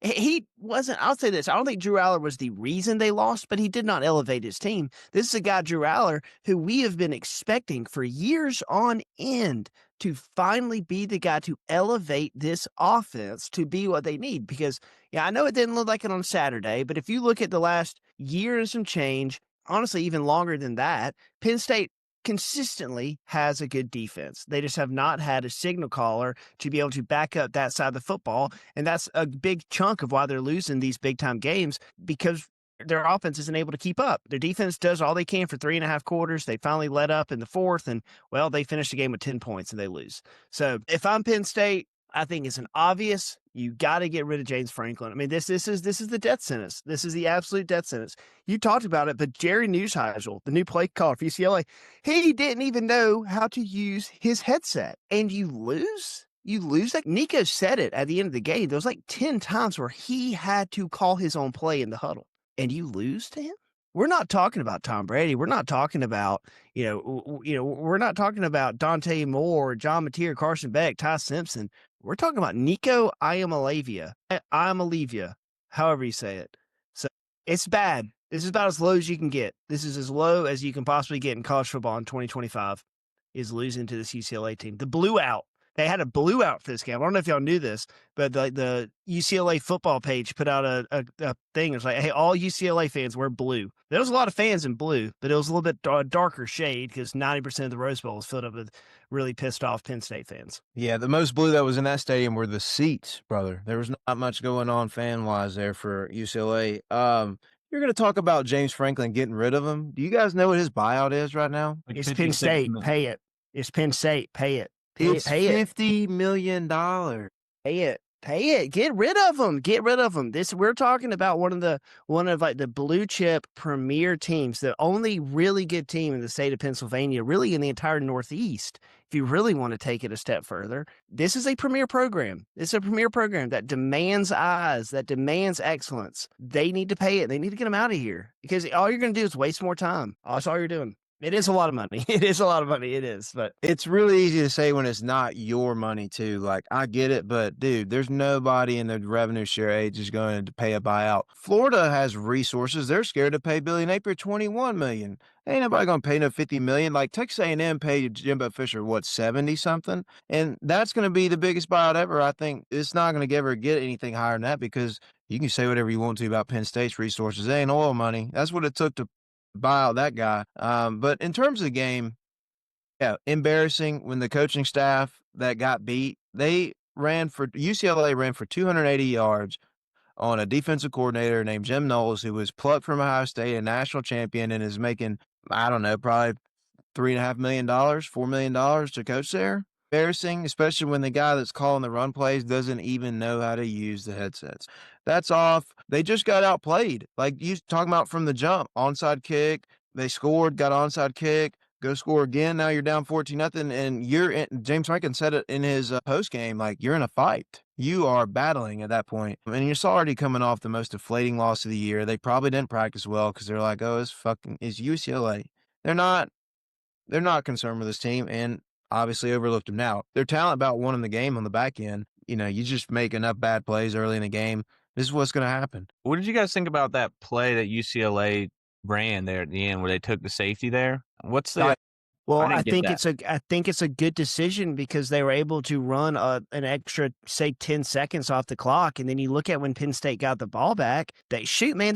he wasn't. I'll say this: I don't think Drew Aller was the reason they lost, but he did not elevate his team. This is a guy, Drew Aller, who we have been expecting for years on end to finally be the guy to elevate this offense to be what they need. Because, yeah, I know it didn't look like it on Saturday, but if you look at the last year and some change, honestly, even longer than that, Penn State consistently has a good defense. They just have not had a signal caller to be able to back up that side of the football. And that's a big chunk of why they're losing these big time games, because their offense isn't able to keep up. Their defense does all they can for 3.5 quarters. They finally let up in the fourth, and well, they finish the game with 10 points and they lose. So if I'm Penn State, I think it's an obvious. You got to get rid of James Franklin. I mean, this is the death sentence. This is the absolute death sentence. You talked about it, but Jerry Newsheisel, the new play caller for UCLA, he didn't even know how to use his headset. And you lose? You lose that? Nico said it at the end of the game. There was like 10 times where he had to call his own play in the huddle. And you lose to him? We're not talking about Tom Brady. We're not talking about, we're not talking about Dante Moore, John Mateer, Carson Beck, Ty Simpson. We're talking about Nico Iamaleava, however you say it. So it's bad. This is about as low as you can get. This is as low as you can possibly get in college football in 2025, is losing to this UCLA team. The blew out. They had a blew out for this game. I don't know if y'all knew this, but the UCLA football page put out a thing. It's like, hey, all UCLA fans wear blue. There was a lot of fans in blue, but it was a little bit darker shade because 90% of the Rose Bowl was filled up with really pissed off Penn State fans. Yeah, the most blue that was in that stadium were the seats, brother. There was not much going on fan-wise there for UCLA. You're going to talk about James Franklin getting rid of him. Do you guys know what his buyout is right now? It's Penn State. Pay it. It's Penn State. Pay it. It's $50 million. Pay it. Get rid of them. Get rid of them. We're talking about one of the blue chip premier teams, the only really good team in the state of Pennsylvania, really in the entire Northeast. If you really want to take it a step further, this is a premier program. It's a premier program that demands eyes, that demands excellence. They need to pay it. They need to get them out of here, because all you're going to do is waste more time. That's all you're doing. It is a lot of money. It is a lot of money. It is, but it's really easy to say when it's not your money too. Like, I get it, but dude, there's nobody in the revenue share age is going to pay a buyout. Florida has resources. They're scared to pay Billy Napier $21 million. Ain't nobody going to pay no $50 million. Like, Texas A&M paid Jimbo Fisher, what, 70 something? And that's going to be the biggest buyout ever. I think it's not going to ever get anything higher than that, because you can say whatever you want to about Penn State's resources. It ain't oil money. That's what it took to buy out that guy. But in terms of the game, yeah, embarrassing when the coaching staff that got beat, UCLA ran for 280 yards on a defensive coordinator named Jim Knowles, who was plucked from Ohio State, a national champion, and is making, I don't know, probably $3.5 million, $4 million to coach there. Embarrassing, especially when the guy that's calling the run plays doesn't even know how to use the headsets. That's off. They just got outplayed. Like you talking about from the jump, onside kick. They scored, got onside kick, go score again. Now you're down 14-0, and James Franklin said it in his post game, like, you're in a fight. You are battling at that point. And you're already coming off the most deflating loss of the year. They probably didn't practice well because they're like, oh, it's UCLA. They're not concerned with this team, and obviously overlooked them. Now, their talent about won in the game on the back end. You just make enough bad plays early in the game. This is what's going to happen. What did you guys think about that play that UCLA ran there at the end where they took the safety there? What's the... Well, I think it's a good decision, because they were able to run an extra, say, 10 seconds off the clock. And then you look at when Penn State got the ball back, they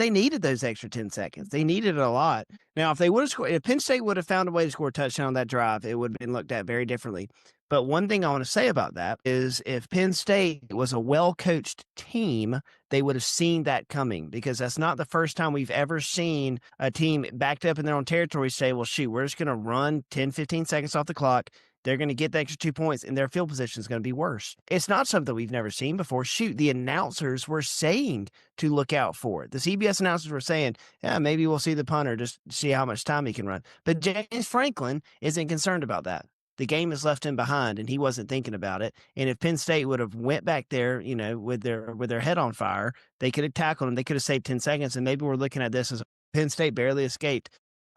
needed those extra 10 seconds. They needed it a lot. Now, if Penn State would have found a way to score a touchdown on that drive, it would have been looked at very differently. But one thing I want to say about that is, if Penn State was a well-coached team, they would have seen that coming, because that's not the first time we've ever seen a team backed up in their own territory say, well, shoot, we're just going to run 10, 15 seconds off the clock. They're going to get the extra 2 points, and their field position is going to be worse. It's not something we've never seen before. Shoot, the announcers were saying to look out for it. The CBS announcers were saying, yeah, maybe we'll see the punter, just see how much time he can run. But James Franklin isn't concerned about that. The game has left him behind, and he wasn't thinking about it. And if Penn State would have went back there, with their head on fire, they could have tackled him. They could have saved 10 seconds, and maybe we're looking at this as Penn State barely escaped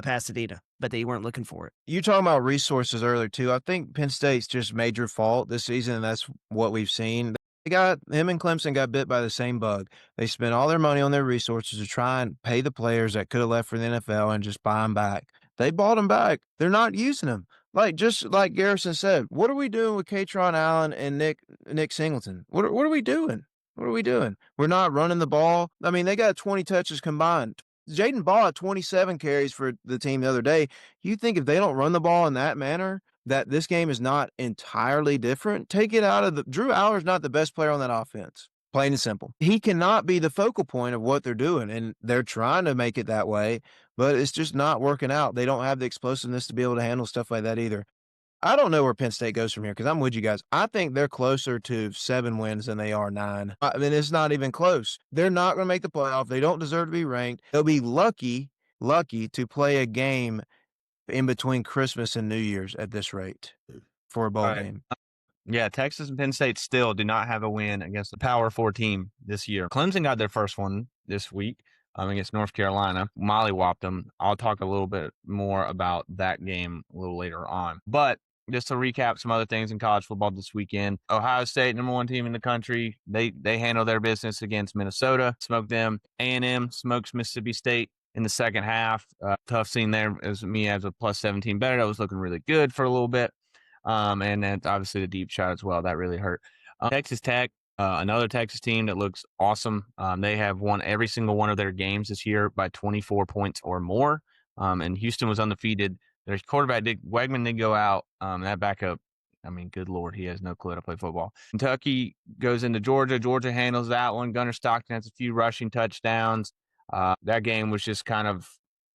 Pasadena, but they weren't looking for it. You talking about resources earlier too. I think Penn State's just major fault this season, and that's what we've seen. Him and Clemson got bit by the same bug. They spent all their money on their resources to try and pay the players that could have left for the NFL and just buy them back. They bought them back. They're not using them. Just like Garrison said, what are we doing with Katron Allen and Nick Singleton? What are we doing? What are we doing? We're not running the ball. I mean, they got 20 touches combined. Jaden Ball had 27 carries for the team the other day. You think if they don't run the ball in that manner, that this game is not entirely different? Take it out of the – Drew Aller's not the best player on that offense, plain and simple. He cannot be the focal point of what they're doing, and they're trying to make it that way, but it's just not working out. They don't have the explosiveness to be able to handle stuff like that either. I don't know where Penn State goes from here because I'm with you guys. I think they're closer to 7 wins than they are 9. I mean, it's not even close. They're not going to make the playoff. They don't deserve to be ranked. They'll be lucky to play a game in between Christmas and New Year's at this rate for a bowl game. Yeah, Texas and Penn State still do not have a win against the Power 4 team this year. Clemson got their first one this week against North Carolina. Mollywopped them. I'll talk a little bit more about that game a little later on. But just to recap some other things in college football this weekend, Ohio State, number 1 team in the country, they handle their business against Minnesota, smoked them. A&M smokes Mississippi State in the second half. Tough scene there as me as a plus 17 better. That was looking really good for a little bit. And then obviously the deep shot as well. That really hurt. Texas Tech, another Texas team that looks awesome. They have won every single one of their games this year by 24 points or more. And Houston was undefeated. Their quarterback, Wegman, did go out. That backup, I mean, good Lord, he has no clue how to play football. Kentucky goes into Georgia. Georgia handles that one. Gunnar Stockton has a few rushing touchdowns. That game was just kind of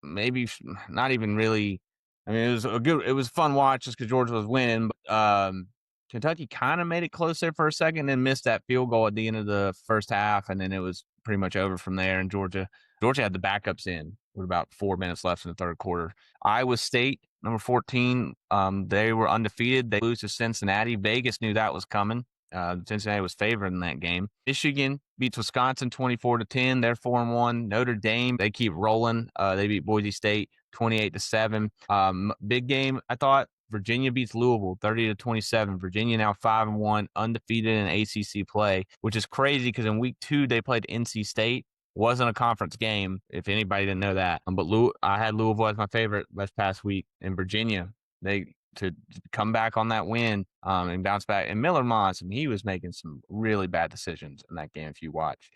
maybe not even really. I mean, it was a fun watch just because Georgia was winning. But, Kentucky kind of made it close there for a second and missed that field goal at the end of the first half, and then it was pretty much over from there. And Georgia had the backups in with about 4 minutes left in the third quarter. Iowa State, number 14, they were undefeated. They lose to Cincinnati. Vegas knew that was coming. Cincinnati was favored in that game. Michigan beats Wisconsin 24-10. They're 4-1. Notre Dame, they keep rolling. They beat Boise State 28-7. Big game, I thought. Virginia beats Louisville 30-27. Virginia now 5-1, undefeated in ACC play, which is crazy because in week 2 they played NC State. Wasn't a conference game, if anybody didn't know that. But I had Louisville as my favorite this past week. In Virginia, to come back on that win and bounce back. And Miller Moss, I mean, he was making some really bad decisions in that game if you watch.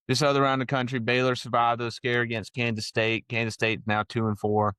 This other round of the country, Baylor survived the scare against Kansas State. Kansas State now 2-4.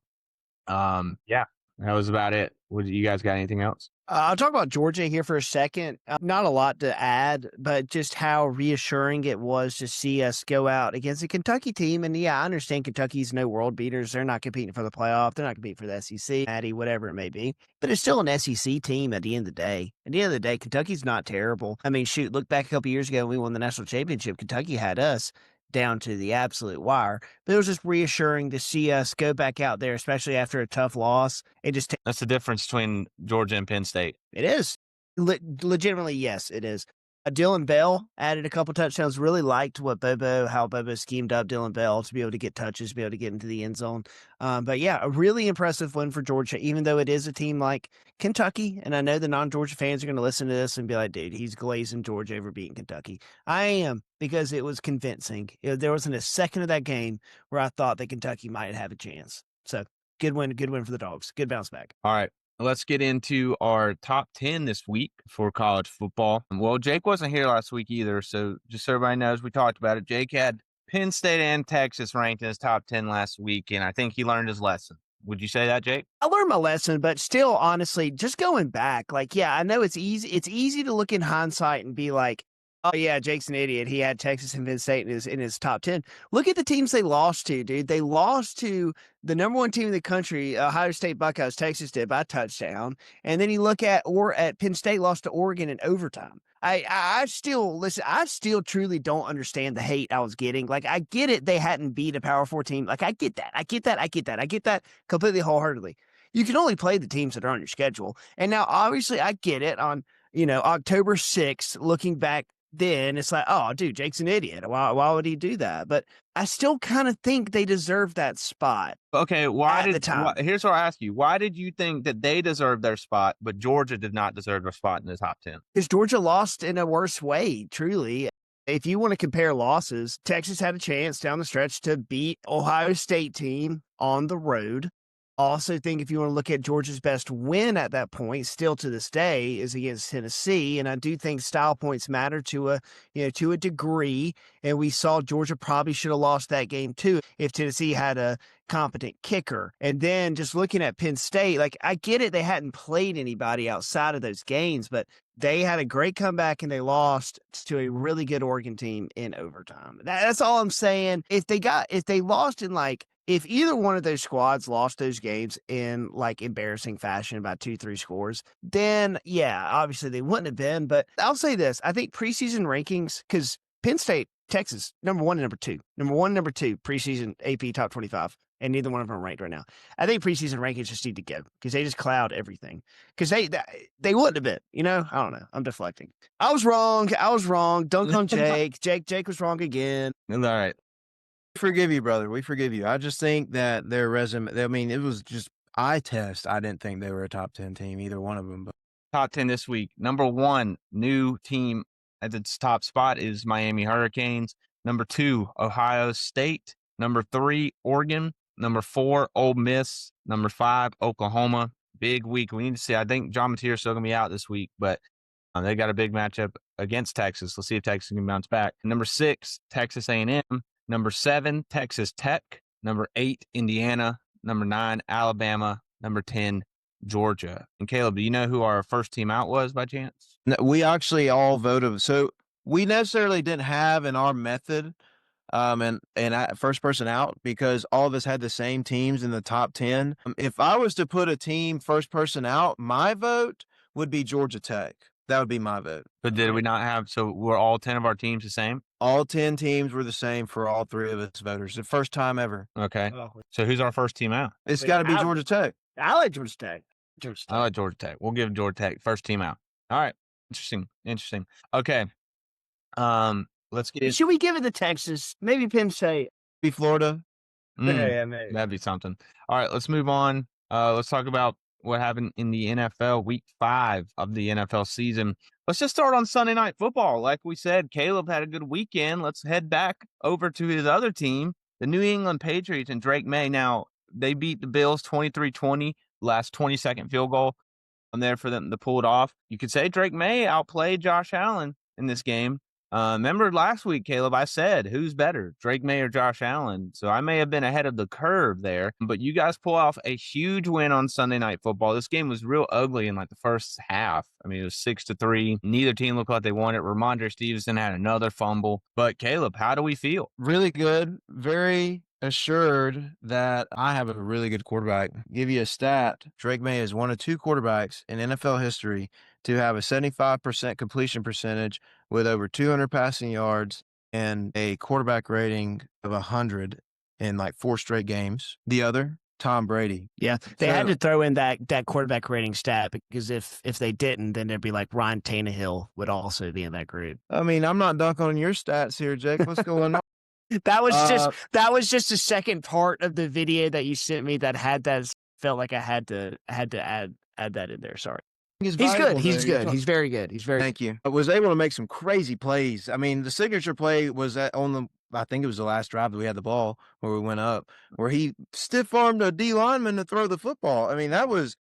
Yeah, that was about it. You guys got anything else? I'll talk about Georgia here for a second. Not a lot to add, but just how reassuring it was to see us go out against a Kentucky team. And yeah, I understand Kentucky's no world beaters. They're not competing for the playoff. They're not competing for the SEC, Natty, whatever it may be. But it's still an SEC team at the end of the day. At the end of the day, Kentucky's not terrible. I mean, shoot, look back a couple years ago when we won the national championship. Kentucky had us down to the absolute wire. But it was just reassuring to see us go back out there, especially after a tough loss. That's the difference between Georgia and Penn State. It is. Legitimately, yes, it is. Dylan Bell added a couple touchdowns. Really liked how Bobo schemed up Dylan Bell to be able to get touches, to be able to get into the end zone. But yeah, a really impressive win for Georgia, even though it is a team like Kentucky. And I know the non-Georgia fans are going to listen to this and be like, dude, he's glazing Georgia over beating Kentucky. I am, because it was convincing. There wasn't a second of that game where I thought that Kentucky might have a chance. So good win for the Dogs. Good bounce back. All right. Let's get into our top 10 this week for college football. Well, Jake wasn't here last week either, so just so everybody knows, we talked about it. Jake had Penn State and Texas ranked in his top 10 last week, and I think he learned his lesson. Would you say that, Jake? I learned my lesson, but still, honestly, just going back, yeah, I know it's easy. It's easy to look in hindsight and be like, oh yeah, Jake's an idiot. He had Texas and Penn State in his top 10. Look at the teams they lost to, dude. They lost to the number 1 team in the country, Ohio State Buckeyes. Texas did by a touchdown. And then you look at Penn State lost to Oregon in overtime. I still truly don't understand the hate I was getting. Like, I get it. They hadn't beat a Power 4 team. Like, I get that. I get that completely wholeheartedly. You can only play the teams that are on your schedule. And now, obviously, I get it on, October 6th, looking back then it's like, oh, dude, Jake's an idiot. Why would he do that? But I still kind of think they deserve that spot. Okay, here's what I ask you. Why did you think that they deserved their spot, but Georgia did not deserve their spot in the top 10? Because Georgia lost in a worse way, truly. If you want to compare losses, Texas had a chance down the stretch to beat Ohio State team on the road. Also think if you want to look at Georgia's best win at that point, still to this day, is against Tennessee. And I do think style points matter to a degree. And we saw Georgia probably should have lost that game too if Tennessee had a competent kicker. And then just looking at Penn State, like I get it, they hadn't played anybody outside of those games, but they had a great comeback and they lost to a really good Oregon team in overtime. That's all I'm saying. If they lost in if either one of those squads lost those games in embarrassing fashion by 2-3 scores, then yeah, obviously they wouldn't have been. But I'll say this. I think preseason rankings, because Penn State, Texas, number 1 and number 2. Number 1, number 2, preseason AP top 25. And neither one of them are ranked right now. I think preseason rankings just need to go because they just cloud everything. Because they wouldn't have been, I don't know. I'm deflecting. I was wrong. Dunk on Jake. Jake was wrong again. All right. We forgive you, brother. We forgive you. I just think that their resume, I mean, it was just eye test. I didn't think they were a top 10 team, either one of them. But top 10 this week. Number 1, new team at its top spot is Miami Hurricanes. Number 2, Ohio State. Number 3, Oregon. Number 4, Ole Miss. Number 5, Oklahoma. Big week. We need to see. I think John Mateer is still going to be out this week, but they got a big matchup against Texas. Let's see if Texas can bounce back. Number 6, Texas A&M. Number 7, Texas Tech. Number 8, Indiana. Number 9, Alabama. Number 10, Georgia. And Caleb, do you know who our first team out was by chance? No, we actually all voted. So we necessarily didn't have in our method and first person out because all of us had the same teams in the top 10. If I was to put a team first person out, my vote would be Georgia Tech. That would be my vote. But did we not have, so were all 10 of our teams the same? All 10 teams were the same for all 3 of us voters. The first time ever. Okay. So who's our first team out? It's got to be Georgia Tech. I like Georgia Tech. I like Georgia Tech. We'll give Georgia Tech first team out. All right. Interesting. Okay. Let's get. Should we give it to Texas? Maybe Penn State. Be Florida. Yeah, maybe. That'd be something. All right. Let's move on. Let's talk about what happened in the NFL week 5 of the NFL season. Let's just start on Sunday Night Football. Like we said, Caleb had a good weekend. Let's head back over to his other team, the New England Patriots and Drake May. Now, they beat the Bills 23-20, last 20-second field goal. I'm there for them to pull it off. You could say Drake May outplayed Josh Allen in this game. Remember last week, Caleb, I said, who's better, Drake May or Josh Allen? So I may have been ahead of the curve there, but you guys pull off a huge win on Sunday Night Football. This game was real ugly in the first half. I mean, it was 6-3. Neither team looked like they won it. Ramondre Stevenson had another fumble. But Caleb, how do we feel? Really good. Very assured that I have a really good quarterback. Give you a stat. Drake May is one of 2 quarterbacks in NFL history to have a 75% completion percentage with over 200 passing yards and a quarterback rating of 100 in 4 straight games. The other, Tom Brady. Yeah, they had to throw in that quarterback rating stat because if they didn't, then there'd be Ryan Tannehill would also be in that group. I mean, I'm not dunking on your stats here, Jake. What's going on? That was just the second part of the video that you sent me that had that. Felt like I had to add that in there. Sorry. He's good. He's good. He's very good. Thank you. I was able to make some crazy plays. I mean, the signature play was I think it was the last drive that we had the ball where we went up, where he stiff-armed a D lineman to throw the football. I mean, that was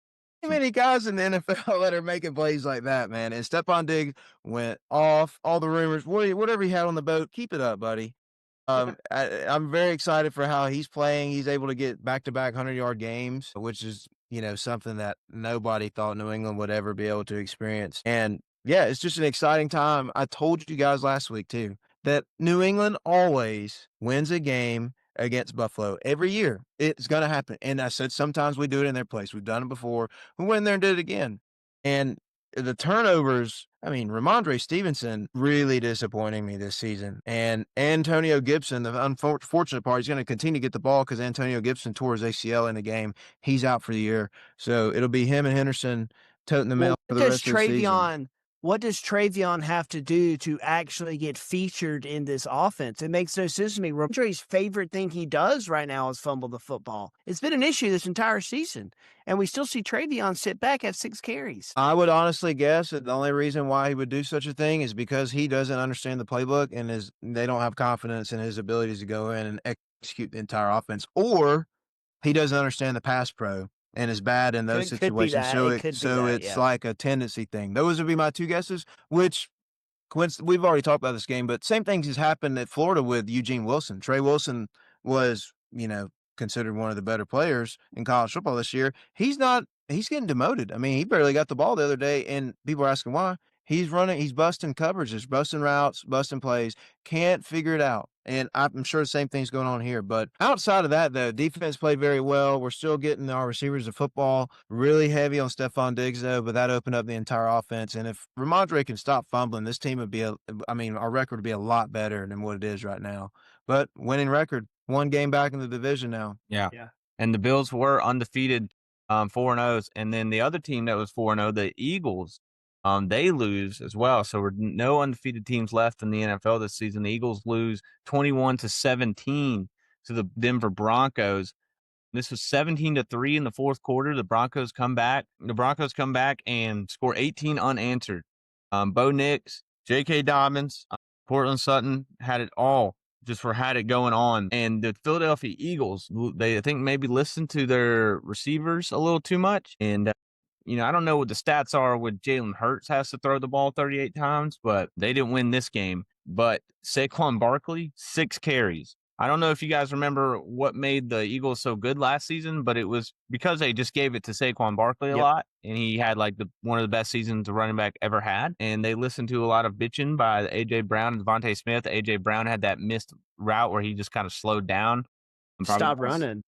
many guys in the NFL that are making plays like that, man. And Stephon Diggs went off. All the rumors, whatever he had on the boat, keep it up, buddy. I'm very excited for how he's playing. He's able to get back-to-back 100-yard games, which is something that nobody thought New England would ever be able to experience. And yeah, it's just an exciting time. I told you guys last week too, that New England always wins a game against Buffalo every year. It's going to happen. And I said, sometimes we do it in their place. We've done it before. We went in there and did it again. And the turnovers, I mean, Ramondre Stevenson really disappointing me this season. And Antonio Gibson, the unfortunate part, he's going to continue to get the ball because Antonio Gibson tore his ACL in the game. He's out for the year. So it'll be him and Henderson toting the mail for the rest of the season. what does Travion have to do to actually get featured in this offense? It makes no sense to me. Ramondre's favorite thing he does right now is fumble the football. It's been an issue this entire season, and we still see Travion sit back at 6 carries. I would honestly guess that the only reason why he would do such a thing is because he doesn't understand the playbook and they don't have confidence in his abilities to go in and execute the entire offense, or he doesn't understand the pass pro and is bad in those Could be situations. that. So it's like a tendency thing. Those would be my 2 guesses, which we've already talked about this game, but same things has happened at Florida with Eugene Wilson. Trey Wilson was, considered one of the better players in college football this year. He's getting demoted. I mean, he barely got the ball the other day, and people are asking why. He's busting coverages, busting routes, busting plays, can't figure it out. And I'm sure the same thing's going on here. But outside of that, the defense played very well. We're still getting our receivers of football, really heavy on Stephon Diggs, though, but that opened up the entire offense. And if Ramondre can stop fumbling, this team would be our record would be a lot better than what it is right now. But winning record, 1 game back in the division now. Yeah. And the Bills were undefeated, 4-0. And then the other team that was 4-0, the Eagles, they lose as well. So we're no undefeated teams left in the NFL this season. The Eagles lose 21-17 to the Denver Broncos. This was 17-3 in the fourth quarter. The Broncos come back. And score 18 unanswered. Bo Nix, J.K. Dobbins, Cortland Sutton had it all. Had it going on. And the Philadelphia Eagles, they I think maybe listened to their receivers a little too much. And I don't know what the stats are with Jalen Hurts has to throw the ball 38 times, but they didn't win this game. But Saquon Barkley, 6 carries. I don't know if you guys remember what made the Eagles so good last season, but it was because they just gave it to Saquon Barkley a lot, and he had like one of the best seasons a running back ever had. And they listened to a lot of bitching by A.J. Brown and Devontae Smith. A.J. Brown had that missed route where he just kind of slowed down. And Stop running.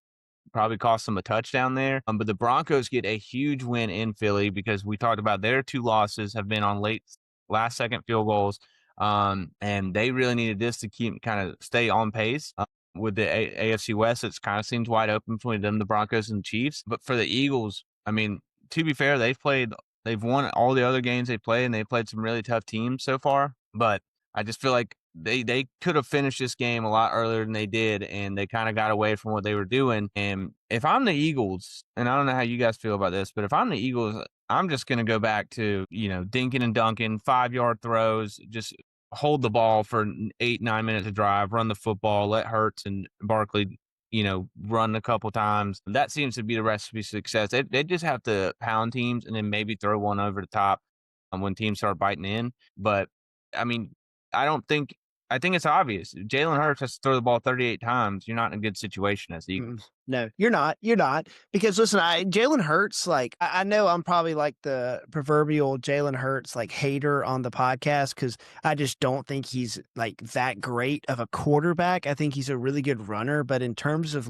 Probably cost them a touchdown there. But the Broncos get a huge win in Philly because we talked about their 2 losses have been on last-second field goals. And they really needed this to kind of stay on pace. With the AFC West, it kind of seems wide open between them, the Broncos and the Chiefs. But for the Eagles, I mean, to be fair, they've won all the other games they played, and they played some really tough teams so far. But I just feel like they could have finished this game a lot earlier than they did, and they kind of got away from what they were doing. And if I'm the Eagles, and I don't know how you guys feel about this, but if I'm the Eagles, I'm just going to go back to, dinking and dunking, 5-yard throws, just hold the ball for 8-9 minutes of drive, run the football, let Hurts and Barkley, run a couple times. That seems to be the recipe for success. They just have to pound teams and then maybe throw one over the top when teams start biting in. But, I mean, I think it's obvious. Jalen Hurts has to throw the ball 38 times. You're not in a good situation as the Eagles. No, you're not. You're not. Because listen, Jalen Hurts, I know I'm probably like the proverbial Jalen Hurts hater on the podcast because I just don't think he's that great of a quarterback. I think he's a really good runner, but in terms of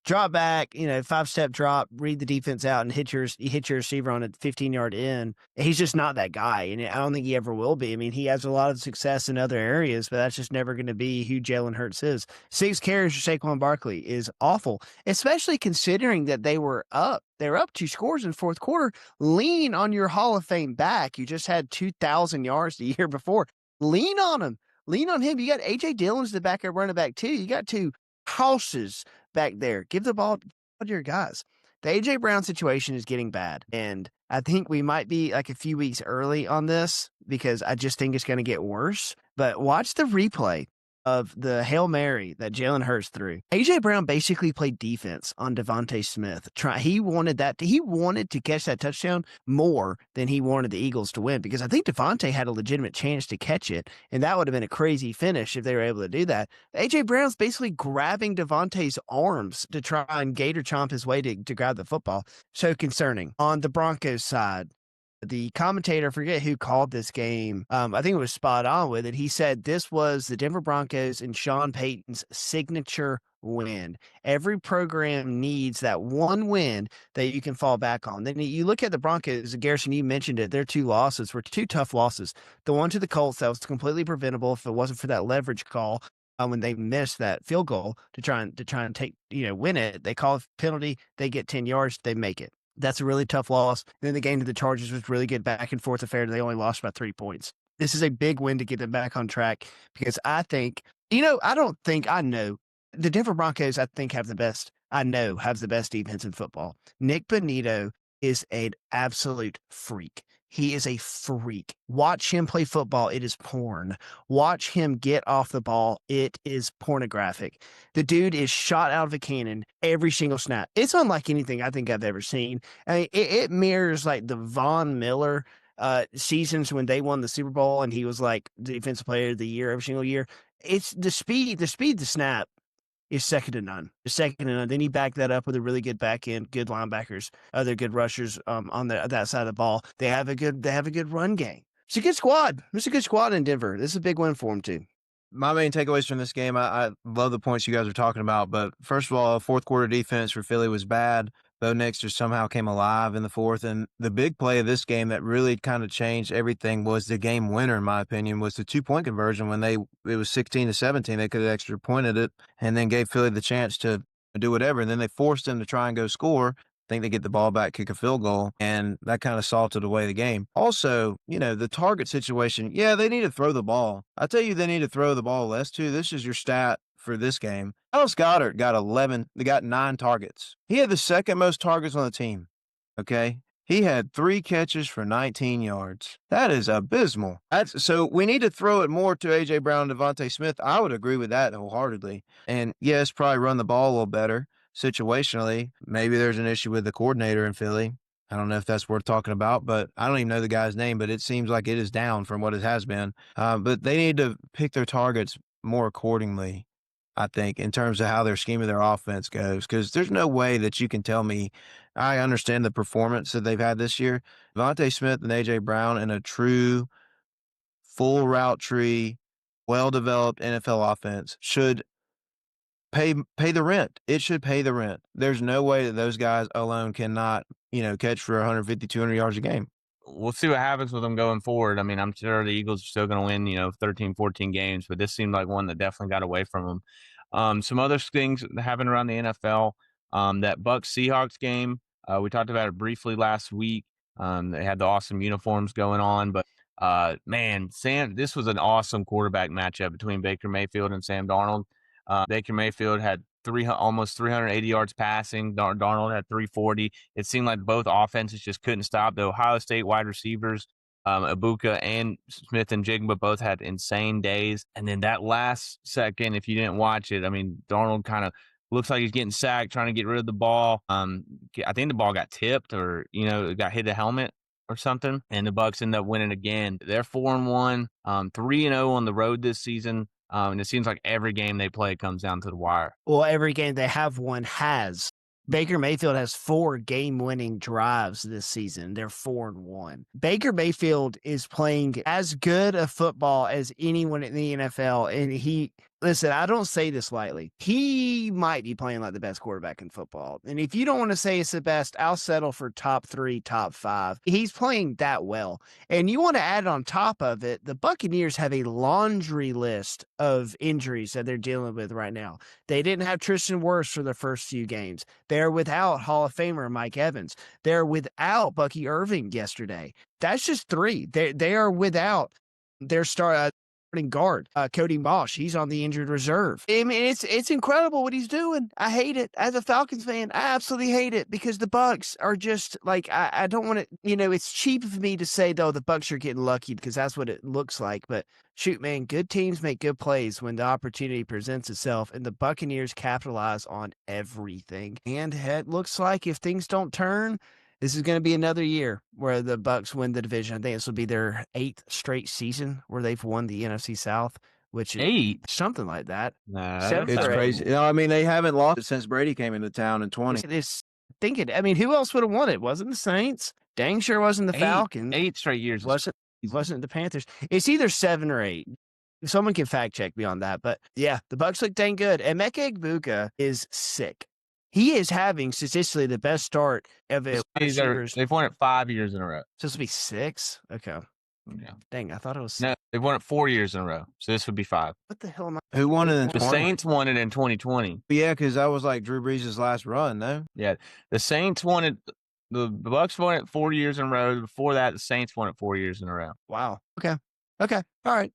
drop back, 5-step drop, read the defense out, and hit your receiver on a 15-yard in, he's just not that guy, and I don't think he ever will be. I mean, he has a lot of success in other areas, but that's just never going to be who Jalen Hurts is. 6 carries for Saquon Barkley is awful, especially considering that they were up 2 scores in fourth quarter. Lean on your Hall of Fame back. You just had 2,000 yards the year before. Lean on him. Lean on him. You got A.J. Dillon's the backup running back too. You got 2 houses back there. Give the ball to your guys. The A.J. Brown situation is getting bad, and I think we might be a few weeks early on this because I just think it's going to get worse. But watch the replay of the Hail Mary that Jalen Hurts threw. A.J. Brown basically played defense on Devontae Smith. He wanted to catch that touchdown more than he wanted the Eagles to win because I think Devontae had a legitimate chance to catch it, and that would have been a crazy finish if they were able to do that. A.J. Brown's basically grabbing Devontae's arms to try and gator chomp his way to grab the football. So concerning. On the Broncos side, the commentator, forget who called this game, I think it was spot on with it. He said this was the Denver Broncos and Sean Payton's signature win. Every program needs that one win that you can fall back on. Then you look at the Broncos, Garrison, you mentioned it, their 2 losses were 2 tough losses. The one to the Colts, that was completely preventable if it wasn't for that leverage call. When they missed that field goal to try and take, win it, they call a penalty, they get 10 yards, they make it. That's a really tough loss. Then the game to the Chargers was really good back and forth affair. They only lost by 3 points. This is a big win to get them back on track because I think, I know the Denver Broncos, I think have the best defense in football. Nick Bonito is an absolute freak. He is a freak. Watch him play football. It is porn. Watch him get off the ball. It is pornographic. The dude is shot out of a cannon every single snap. It's unlike anything I think I've ever seen. I mean, it mirrors like the Von Miller seasons when they won the Super Bowl and he was like the defensive player of the year every single year. It's the speed to snap is second to none. Then he backed that up with a really good back end, good linebackers, other good rushers on that side of the ball. They have a good run game. It's a good squad. It's a good squad in Denver. This is a big win for them too. My main takeaways from this game, I love the points you guys are talking about, but first of all, fourth quarter defense for Philly was bad. Bo Nix somehow came alive in the fourth, and the big play of this game that really kind of changed everything was the game winner, in my opinion, was the 2-point conversion when it was 16-17. They could have extra pointed it and then gave Philly the chance to do whatever, and then they forced them to try and go score. I think they get the ball back, kick a field goal, and that kind of salted away the game. Also, the target situation, yeah, they need to throw the ball. I tell you, they need to throw the ball less too. This is your stat for this game. Dallas Goedert got 9 targets. He had the second most targets on the team, okay? He had 3 catches for 19 yards. That is abysmal. So we need to throw it more to A.J. Brown and Devontae Smith. I would agree with that wholeheartedly. And yes, probably run the ball a little better. Situationally, maybe there's an issue with the coordinator in Philly. I don't know if that's worth talking about, but I don't even know the guy's name, but it seems like it is down from what it has been. But they need to pick their targets more accordingly, I think, in terms of how their scheme of their offense goes, because there's no way that you can tell me. I understand the performance that they've had this year. Devontae Smith and A.J. Brown in a true full route tree, well-developed NFL offense should pay the rent. It should pay the rent. There's no way that those guys alone cannot, catch for 150, 200 yards a game. We'll see what happens with them going forward. I mean, I'm sure the Eagles are still going to win, 13, 14 games, but this seemed like one that definitely got away from them. Some other things that happened around the NFL, that Bucs-Seahawks game, we talked about it briefly last week. They had the awesome uniforms going on, but this was an awesome quarterback matchup between Baker Mayfield and Sam Darnold. Baker Mayfield had almost 380 yards passing. Darnold had 340. It seemed like both offenses just couldn't stop. The Ohio State wide receivers, Ibuka and Smith and Jigba, both had insane days. And then that last second, if you didn't watch it, I mean, Darnold kind of looks like he's getting sacked, trying to get rid of the ball. I think the ball got tipped or, it got hit the helmet or something. And the Bucs end up winning again. They're 4-1, 3-0 on the road this season. And it seems like every game they play comes down to the wire. Well, every game they have won has. Baker Mayfield has 4 game-winning drives this season. They're 4-1. Baker Mayfield is playing as good a football as anyone in the NFL, and listen, I don't say this lightly. He might be playing like the best quarterback in football. And if you don't want to say it's the best, I'll settle for top 3, top 5. He's playing that well. And you want to add on top of it, the Buccaneers have a laundry list of injuries that they're dealing with right now. They didn't have Tristan Wirfs for the first few games. They're without Hall of Famer Mike Evans. They're without Bucky Irving yesterday. That's just 3. They are without their starting guard, Cody Mosh. He's on the injured reserve. I mean, it's incredible what he's doing. I hate it. As a Falcons fan, I absolutely hate it because the Bucs are just like, I don't want to, it's cheap of me to say, though, the Bucs are getting lucky because that's what it looks like. But shoot, man, good teams make good plays when the opportunity presents itself, and the Buccaneers capitalize on everything. And it looks like if things don't turn, this is going to be another year where the Bucs win the division. I think this will be their 8th straight season where they've won the NFC South, which is 8, something like that. Nah, It's crazy. They haven't lost it since Brady came into town in 20. Who else would have won it? Wasn't the Saints? Dang sure wasn't the Falcons. 8 straight years. Wasn't the Panthers. It's either 7 or 8. Someone can fact check me on that. But yeah, the Bucs look dang good. And Emeka Egbuka is sick. He is having statistically the best start of it. They've won it 5 years in a row. So this will be 6? Okay. Yeah. Dang, I thought it was. No, they've won it 4 years in a row. So this would be 5. What the hell am I? Who won it in The Saints won it in 2020. Yeah, because that was like Drew Brees' last run, no? Yeah. The Saints won it The Bucks won it 4 years in a row. Before that, the Saints won it 4 years in a row. Wow. Okay. All right.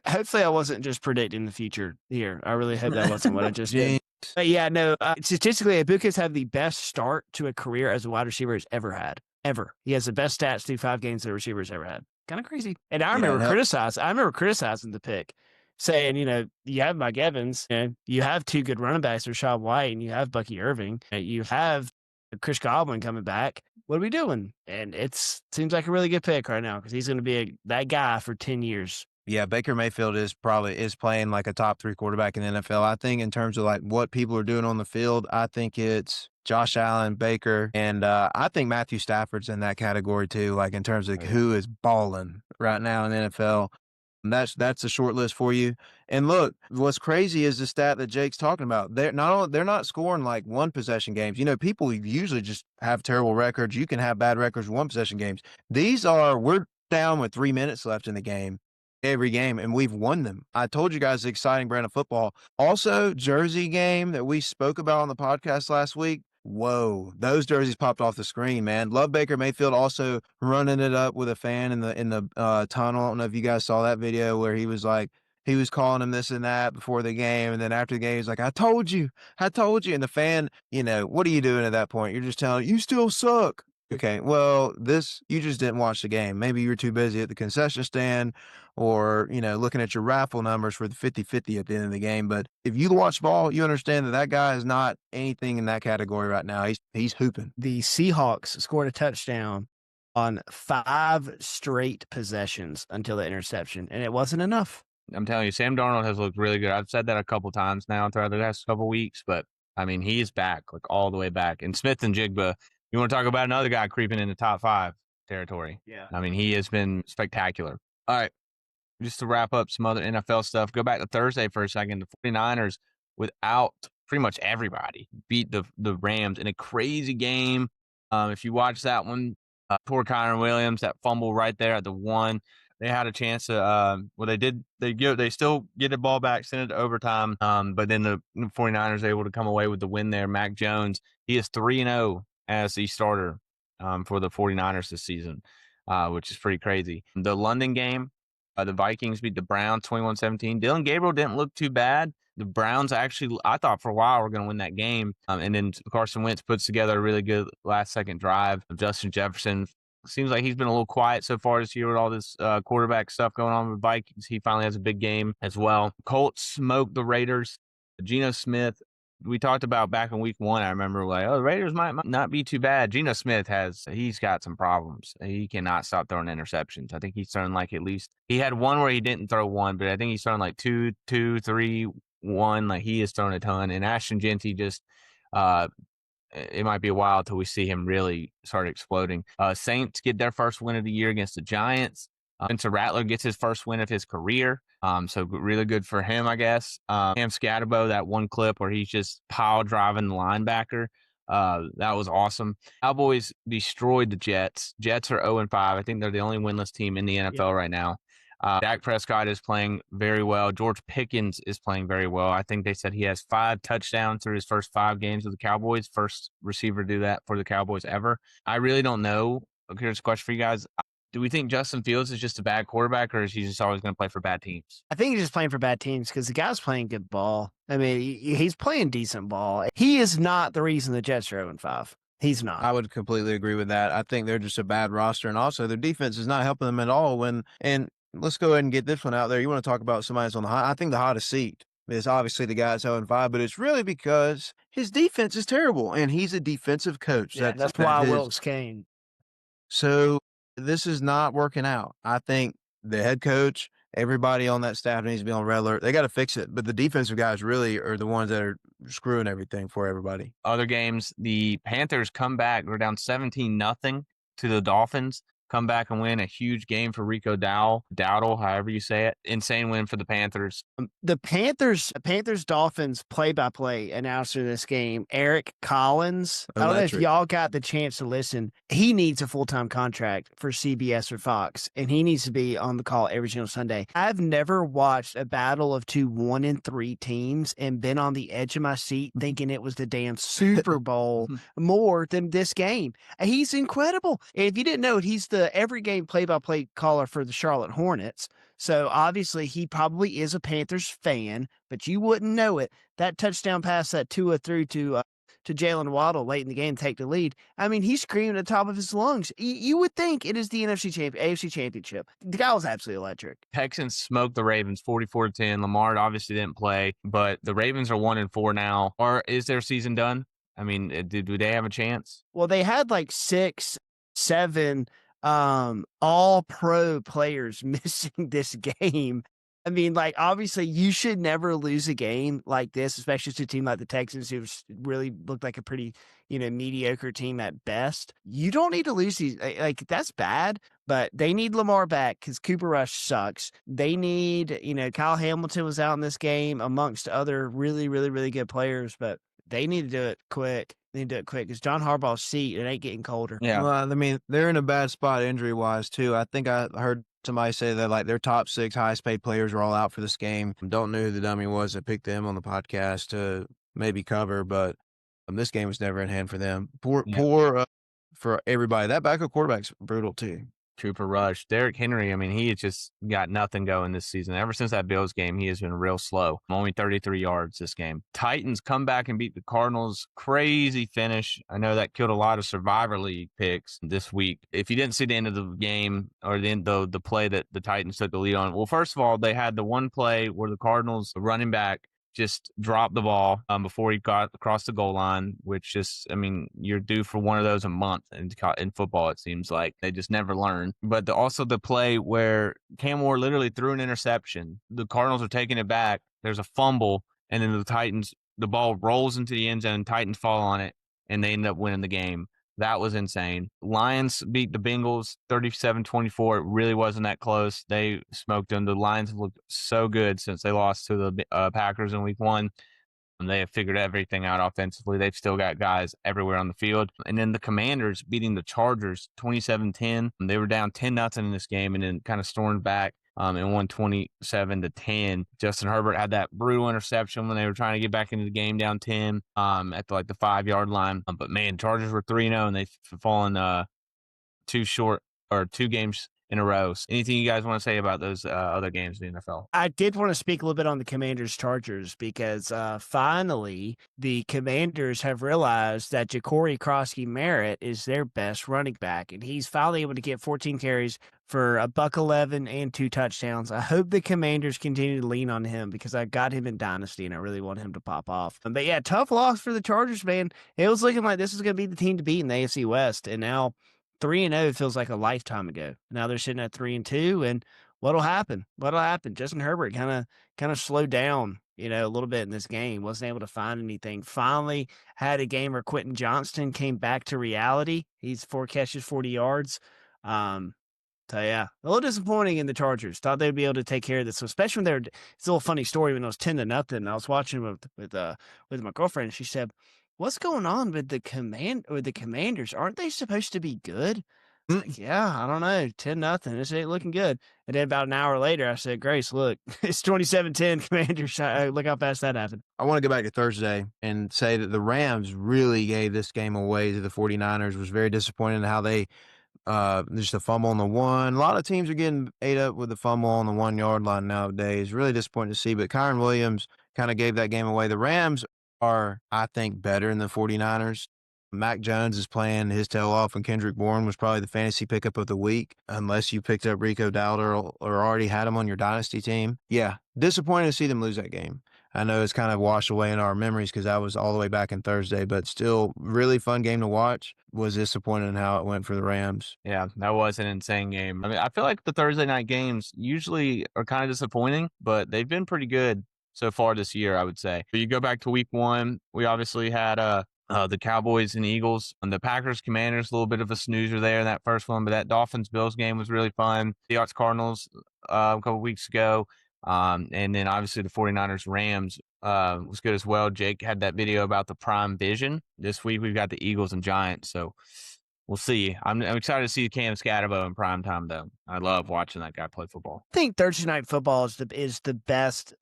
Hopefully, I wasn't just predicting the future here. I really hope that wasn't what I just did. But yeah, no. Statistically, Ibuka's had the best start to a career as a wide receiver he's ever had. Ever. He has the best stats through 5 games that a receiver's ever had. Kind of crazy. And I remember criticizing the pick, saying, you have Mike Evans, you have 2 good running backs, Rachaad White, and you have Bucky Irving, you have Chris Godwin coming back. What are we doing? And it seems like a really good pick right now because he's going to be that guy for 10 years. Yeah, Baker Mayfield is playing like a top 3 quarterback in the NFL. I think in terms of like what people are doing on the field, I think it's Josh Allen, Baker, and I think Matthew Stafford's in that category too, like in terms of who is balling right now in the NFL. And that's a short list for you. And look, what's crazy is the stat that Jake's talking about. They're not scoring like 1 possession games. People usually just have terrible records. You can have bad records with 1 possession games. We're down with 3 minutes left in the game. Every game, and we've won them. I told you guys the exciting brand of football. Also, jersey game that we spoke about on the podcast last week. Whoa, those jerseys popped off the screen, man. Love Baker Mayfield also running it up with a fan in the tunnel. I don't know if you guys saw that video where he was calling him this and that before the game, and then after the game, he's like, I told you. And the fan, what are you doing at that point? You're just telling you still suck. Okay, well, you just didn't watch the game. Maybe you were too busy at the concession stand or, looking at your raffle numbers for the 50-50 at the end of the game. But if you watch ball, you understand that guy is not anything in that category right now. He's hooping. The Seahawks scored a touchdown on 5 straight possessions until the interception, and it wasn't enough. I'm telling you, Sam Darnold has looked really good. I've said that a couple times now throughout the last couple weeks, but, I mean, he's back, like all the way back. And Smith and Jigba, you want to talk about another guy creeping in the top 5 territory. Yeah. I mean, he has been spectacular. All right. Just to wrap up some other NFL stuff, go back to Thursday for a second. The 49ers, without pretty much everybody, beat the Rams in a crazy game. If you watch that one, poor Connor Williams, that fumble right there at the 1. They had a chance to, they still get the ball back, send it to overtime. But then the 49ers able to come away with the win there. Mac Jones, he is 3-0 as the starter for the 49ers this season, which is pretty crazy. The London game, the Vikings beat the Browns 21-17. Dylan Gabriel didn't look too bad. The Browns actually, I thought for a while were going to win that game. And then Carson Wentz puts together a really good last-second drive. Justin Jefferson seems like he's been a little quiet so far this year with all this quarterback stuff going on with Vikings. He finally has a big game as well. Colts smoked the Raiders. Geno Smith, we talked about back in week 1. I remember the Raiders might not be too bad. Geno Smith he's got some problems. He cannot stop throwing interceptions. I think he's thrown like at least, he had one where he didn't throw one, but I think he's thrown like 2, 3, 1. Like he has thrown a ton. And Ashton Jeanty just, it might be a while till we see him really start exploding. Saints get their first win of the year against the Giants. Spencer Rattler gets his first win of his career. So really good for him, I guess. Cam Scatterbo, that one clip where he's just pile driving the linebacker. That was awesome. Cowboys destroyed the Jets. Jets are 0-5. I think they're the only winless team in the NFL right now. Dak Prescott is playing very well. George Pickens is playing very well. I think they said he has 5 touchdowns through his first 5 games with the Cowboys. First receiver to do that for the Cowboys ever. I really don't know. Here's a question for you guys. Do we think Justin Fields is just a bad quarterback, or is he just always going to play for bad teams? I think he's just playing for bad teams because the guy's playing good ball. I mean, he's playing decent ball. He is not the reason the Jets are 0-5. He's not. I would completely agree with that. I think they're just a bad roster, and also their defense is not helping them at all. And let's go ahead and get this one out there. You want to talk about somebody that's on the hot? I think the hottest seat is obviously the guy that's 0-5, but it's really because his defense is terrible, and he's a defensive coach. Yeah, that's why Wilkes came. So this is not working out. I think the head coach, everybody on that staff needs to be on red alert. They got to fix it. But the defensive guys really are the ones that are screwing everything for everybody. Other games, the Panthers come back. We're down 17-0 to the Dolphins. come back and win. A huge game for Rico Dowdle, however you say it. Insane win for the Panthers. The Panthers Dolphins play-by-play announcer this game, Eric Collins. I don't know if y'all got the chance to listen. He needs a full-time contract for CBS or Fox, and he needs to be on the call every single Sunday. I've never watched a battle of two 1-3 teams and been on the edge of my seat thinking it was the damn Super Bowl more than this game. He's incredible. And if you didn't know it, he's the every game play-by-play caller for the Charlotte Hornets. So obviously he probably is a Panthers fan, but you wouldn't know it. That touchdown pass that Tua threw to Jalen Waddle late in the game to take the lead. I mean, he's screaming at the top of his lungs. You would think it is the AFC Championship. The guy was absolutely electric. Texans smoked the Ravens 44-10. Lamar obviously didn't play, but the Ravens are 1-4 now. Or is their season done? I mean, do they have a chance? Well, they had like 6, 7 all pro players missing this game. I mean, like, obviously you should never lose a game like this, especially to a team like the Texans, who really looked like a pretty, mediocre team at best. You don't need to lose these. Like, that's bad, but they need Lamar back because Cooper Rush sucks. They need, Kyle Hamilton was out in this game amongst other really, really, really good players, but they need to do it quick. They need to do it quick because John Harbaugh's seat, it ain't getting colder. Yeah. Well, I mean, they're in a bad spot injury-wise, too. I think I heard somebody say that, like, their top 6 highest-paid players are all out for this game. Don't know who the dummy was that picked them on the podcast to maybe cover, but this game was never in hand for them. Poor for everybody. That backup quarterback's brutal, too. Cooper Rush. Derrick Henry, I mean, he has just got nothing going this season. Ever since that Bills game, he has been real slow. Only 33 yards this game. Titans come back and beat the Cardinals. Crazy finish. I know that killed a lot of Survivor League picks this week. If you didn't see the end of the game or the end of the play that the Titans took the lead on, well, first of all, they had the one play where the Cardinals running back just dropped the ball before he got across the goal line, which just, I mean, you're due for one of those a month in football, it seems like. They just never learn. But also the play where Cam Ward literally threw an interception. The Cardinals are taking it back. There's a fumble, and then the Titans, the ball rolls into the end zone, Titans fall on it, and they end up winning the game. That was insane. Lions beat the Bengals 37-24. It really wasn't that close. They smoked them. The Lions have looked so good since they lost to the Packers in week 1. And they have figured everything out offensively. They've still got guys everywhere on the field. And then the Commanders beating the Chargers 27-10. They were down 10-0 in this game and then kind of stormed back and won 27-10. Justin Herbert had that brutal interception when they were trying to get back into the game down 10 at the 5-yard line. But man, Chargers were 3-0 and they've fallen 2 games in a row. Anything you guys want to say about those other games in the NFL? I did want to speak a little bit on the Commanders-Chargers because finally the Commanders have realized that Ja'Cory Krosky-Merritt is their best running back, and he's finally able to get 14 carries for $111 and 2 touchdowns. I hope the Commanders continue to lean on him because I got him in Dynasty and I really want him to pop off. But yeah, tough loss for the Chargers, man. It was looking like this was going to be the team to beat in the AFC West, and now 3-0 feels like a lifetime ago. Now they're sitting at 3-2, and what'll happen? Justin Herbert kind of slowed down, a little bit in this game. Wasn't able to find anything. Finally had a game where Quentin Johnston came back to reality. He's 4 catches, 40 yards. So yeah, a little disappointing in the Chargers. Thought they'd be able to take care of this, so especially when it's a little funny story when it was 10-0. I was watching with my girlfriend, and she said, "What's going on with the Commanders? Aren't they supposed to be good?" Like, yeah, I don't know. 10-0. This ain't looking good. And then about an hour later, I said, "Grace, look, it's 27-10 Commanders. Look how fast that happened." I want to go back to Thursday and say that the Rams really gave this game away to the 49ers. Was very disappointed in how they just a fumble on the one. A lot of teams are getting ate up with the fumble on the 1-yard line nowadays. Really disappointing to see. But Kyron Williams kind of gave that game away. The Rams are, I think, better than the 49ers. Mac Jones is playing his tail off, and Kendrick Bourne was probably the fantasy pickup of the week, unless you picked up Rico Dowdle or already had him on your dynasty team. Yeah, disappointed to see them lose that game. I know it's kind of washed away in our memories because I was all the way back in Thursday, but still really fun game to watch. Was disappointed in how it went for the Rams. Yeah, that was an insane game. I mean, I feel like the Thursday night games usually are kind of disappointing, but they've been pretty good so far this year, I would say. But you go back to week 1, we obviously had the Cowboys and Eagles, and the Packers Commanders, a little bit of a snoozer there in that first one, but that Dolphins Bills game was really fun. Seahawks Cardinals a couple weeks ago, and then obviously the 49ers Rams was good as well. Jake had that video about the prime vision. This week we've got the Eagles and Giants, so we'll see. I'm excited to see Cam Scatterbo in prime time, though. I love watching that guy play football. I think Thursday night football is the best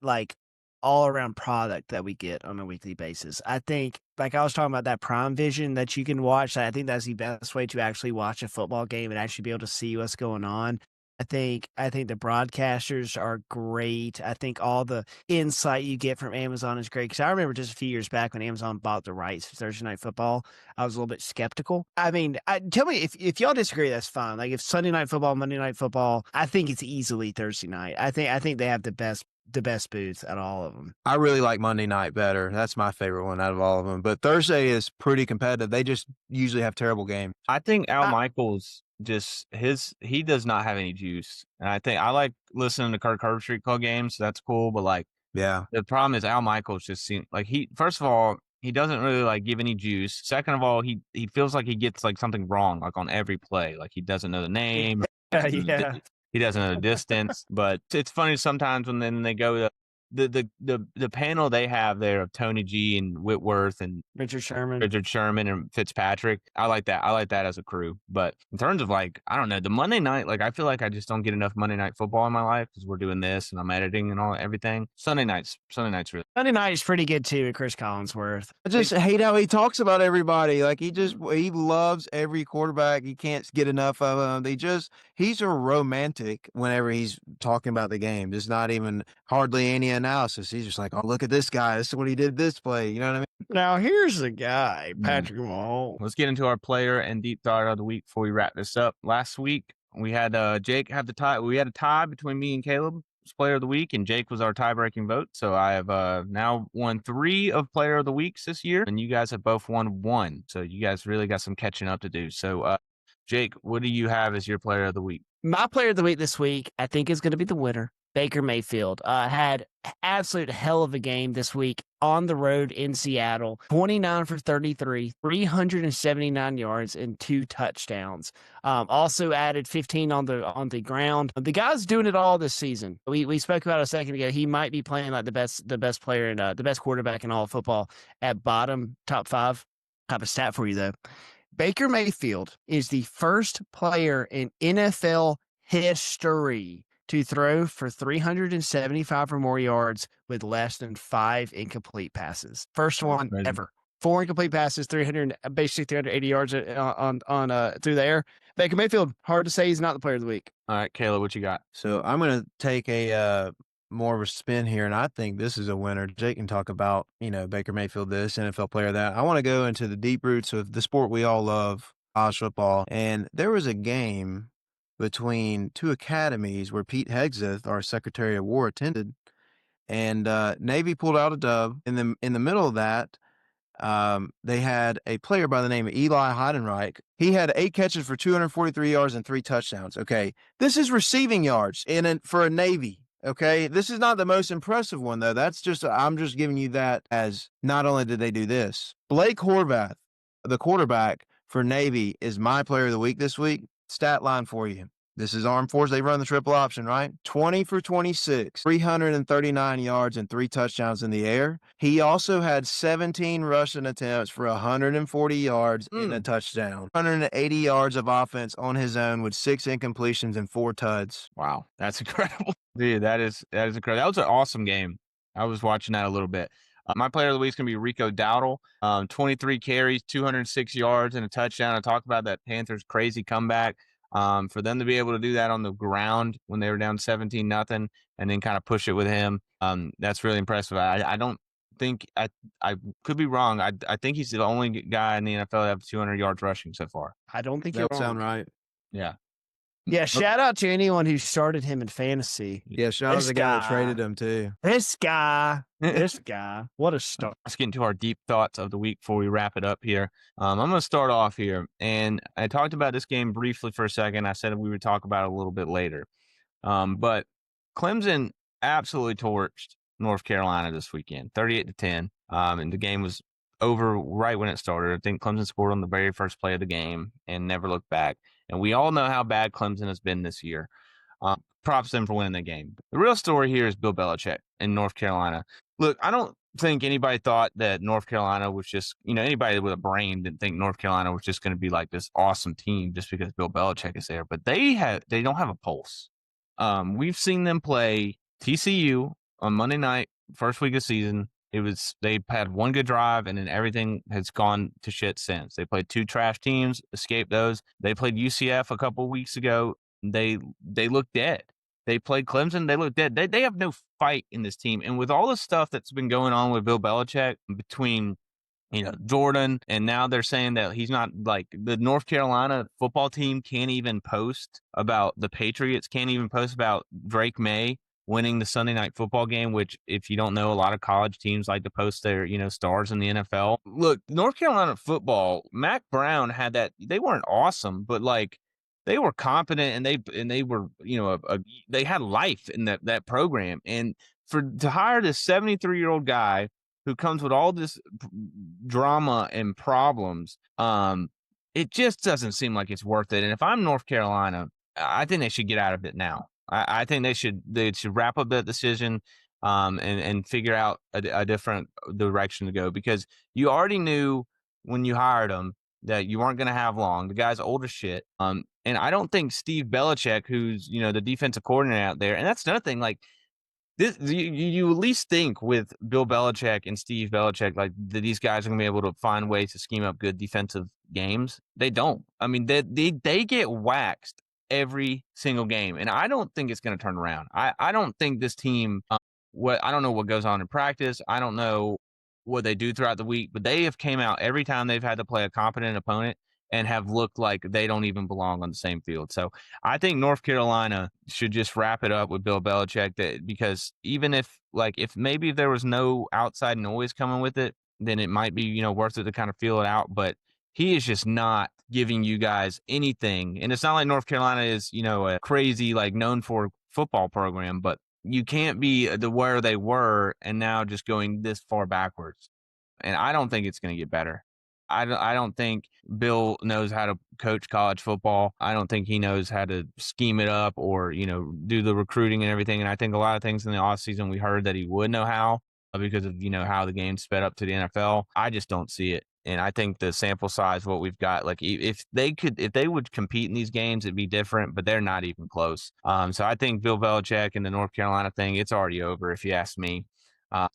all around product that we get on a weekly basis. I think, like I was talking about, that prime vision that you can watch. I think that's the best way to actually watch a football game and actually be able to see what's going on. I think the broadcasters are great. I think all the insight you get from Amazon is great. Because I remember just a few years back when Amazon bought the rights for Thursday Night Football, I was a little bit skeptical. I mean, tell me if y'all disagree, that's fine. Like if Sunday Night Football, Monday Night Football, I think it's easily Thursday night. I think they have the best booths out of all of them. I really like Monday night better. That's my favorite one out of all of them. But Thursday is pretty competitive. They just usually have terrible games. I think Al Michaels he does not have any juice. And I think I like listening to Kirk Herbstreit call games. So that's cool. But the problem is Al Michaels just seems like first of all, he doesn't really give any juice. Second of all, he feels like he gets something wrong, on every play. He doesn't know the name. Yeah. He doesn't know the distance, but it's funny sometimes when then they go to the panel they have there of Tony G and Whitworth and Richard Sherman and Fitzpatrick. I like that. I like that as a crew. But in terms of I don't know, the Monday night, I feel like I just don't get enough Monday night football in my life because we're doing this and I'm editing and everything. Sunday nights really. Sunday night is pretty good too with Chris Collinsworth. I just hate how he talks about everybody. He loves every quarterback. He can't get enough of them. He's a romantic whenever he's talking about the game. There's not even hardly any analysis. He's just oh, look at this guy. This is what he did this play. You know what I mean? Now, here's the guy, Patrick Mahomes. Let's get into our player and deep thought of the week before we wrap this up. Last week, we had Jake have the tie. We had a tie between me and Caleb as player of the week, and Jake was our tie-breaking vote. So I have now won 3 of player of the weeks this year, and you guys have both won 1. So you guys really got some catching up to do. So, Jake, what do you have as your player of the week? My player of the week this week, I think, is going to be the winner. Baker Mayfield had absolute hell of a game this week on the road in Seattle. 29 for 33, 379 yards and 2 touchdowns. Also added 15 on the ground. The guy's doing it all this season. We spoke about it a second ago. He might be playing the best player and the best quarterback in all of football at bottom top 5. I have a stat for you though. Baker Mayfield is the first player in NFL history to throw for 375 or more yards with less than 5 incomplete passes. First one ever. 4 incomplete passes, 380 yards on through the air. Baker Mayfield, hard to say he's not the player of the week. All right, Kayla, what you got? So I'm going to take a more of a spin here, and I think this is a winner. Jake can talk about, Baker Mayfield this, NFL player that. I want to go into the deep roots of the sport we all love, college football. And there was a game between 2 academies where Pete Hegseth, our Secretary of War, attended, and Navy pulled out a dub. In the middle of that, they had a player by the name of Eli Heidenreich. He had 8 catches for 243 yards and 3 touchdowns. Okay, this is receiving yards for a Navy. Okay, this is not the most impressive one though. I'm just giving you that as not only did they do this. Blake Horvath, the quarterback for Navy, is my player of the week this week. Stat line for you. This is Armed Forces. They run the triple option, right? 20 for 26, 339 yards and 3 touchdowns in the air. He also had 17 rushing attempts for 140 yards and a touchdown. 180 yards of offense on his own with 6 incompletions and 4 tuds. Wow, that's incredible. Dude, that is incredible. That was an awesome game. I was watching that a little bit. My player of the week is going to be Rico Dowdle. 23 carries, 206 yards, and a touchdown. I talked about that Panthers crazy comeback. For them to be able to do that on the ground when they were down 17-0 and then kind of push it with him, that's really impressive. I don't think I could be wrong. I think he's the only guy in the NFL to have 200 yards rushing so far. I don't think that would sound right. Yeah. Yeah, shout out to anyone who started him in fantasy. Yeah, shout out to the guy that traded him too. This guy, what a start. Let's get into our deep thoughts of the week before we wrap it up here. I'm going to start off here, and I talked about this game briefly for a second. I said we would talk about it a little bit later. But Clemson absolutely torched North Carolina this weekend, 38-10. And the game was over right when it started. I think Clemson scored on the very first play of the game and never looked back. And we all know how bad Clemson has been this year. Props them for winning the game. The real story here is Bill Belichick in North Carolina. Look, I don't think anybody thought that North Carolina was just, anybody with a brain didn't think North Carolina was just going to be like this awesome team just because Bill Belichick is there. But they don't have a pulse. We've seen them play TCU on Monday night, first week of season. They had one good drive and then everything has gone to shit since. They played two trash teams, escaped those. They played UCF a couple of weeks ago. They look dead. They played Clemson. They look dead. They have no fight in this team. And with all the stuff that's been going on with Bill Belichick between, Jordan, and now they're saying that he's not like the North Carolina football team can't even post about the Patriots, can't even post about Drake May winning the Sunday night football game, which if you don't know, a lot of college teams like to post their, stars in the NFL. Look, North Carolina football, Mac Brown had that. They weren't awesome, but like, they were competent and they were, they had life in that program. And to hire this 73-year-old guy who comes with all this drama and problems, it just doesn't seem like it's worth it. And if I'm North Carolina, I think they should get out of it now. I think they should wrap up that decision and figure out a different direction to go, because you already knew when you hired him that you weren't going to have long. The guy's old as shit. And I don't think Steve Belichick, who's, the defensive coordinator out there, and that's another thing, like, this, you at least think with Bill Belichick and Steve Belichick, like, that these guys are going to be able to find ways to scheme up good defensive games. They don't. I mean, they get waxed every single game, and I don't think it's going to turn around. I don't think this team, I don't know what goes on in practice. I don't know what they do throughout the week, but they have came out every time they've had to play a competent opponent and have looked like they don't even belong on the same field. So I think North Carolina should just wrap it up with Bill Belichick, because even if maybe there was no outside noise coming with it, then it might be, worth it to kind of feel it out. But he is just not giving you guys anything. And it's not like North Carolina is, a crazy, like, known for football program, but you can't be where they were and now just going this far backwards. And I don't think it's going to get better. I don't think Bill knows how to coach college football. I don't think he knows how to scheme it up or, do the recruiting and everything. And I think a lot of things in the offseason we heard that he would know how because of, how the game sped up to the NFL. I just don't see it. And I think the sample size, what we've got, like, if they would compete in these games, it'd be different, but they're not even close. So I think Bill Belichick and the North Carolina thing, it's already over, if you ask me.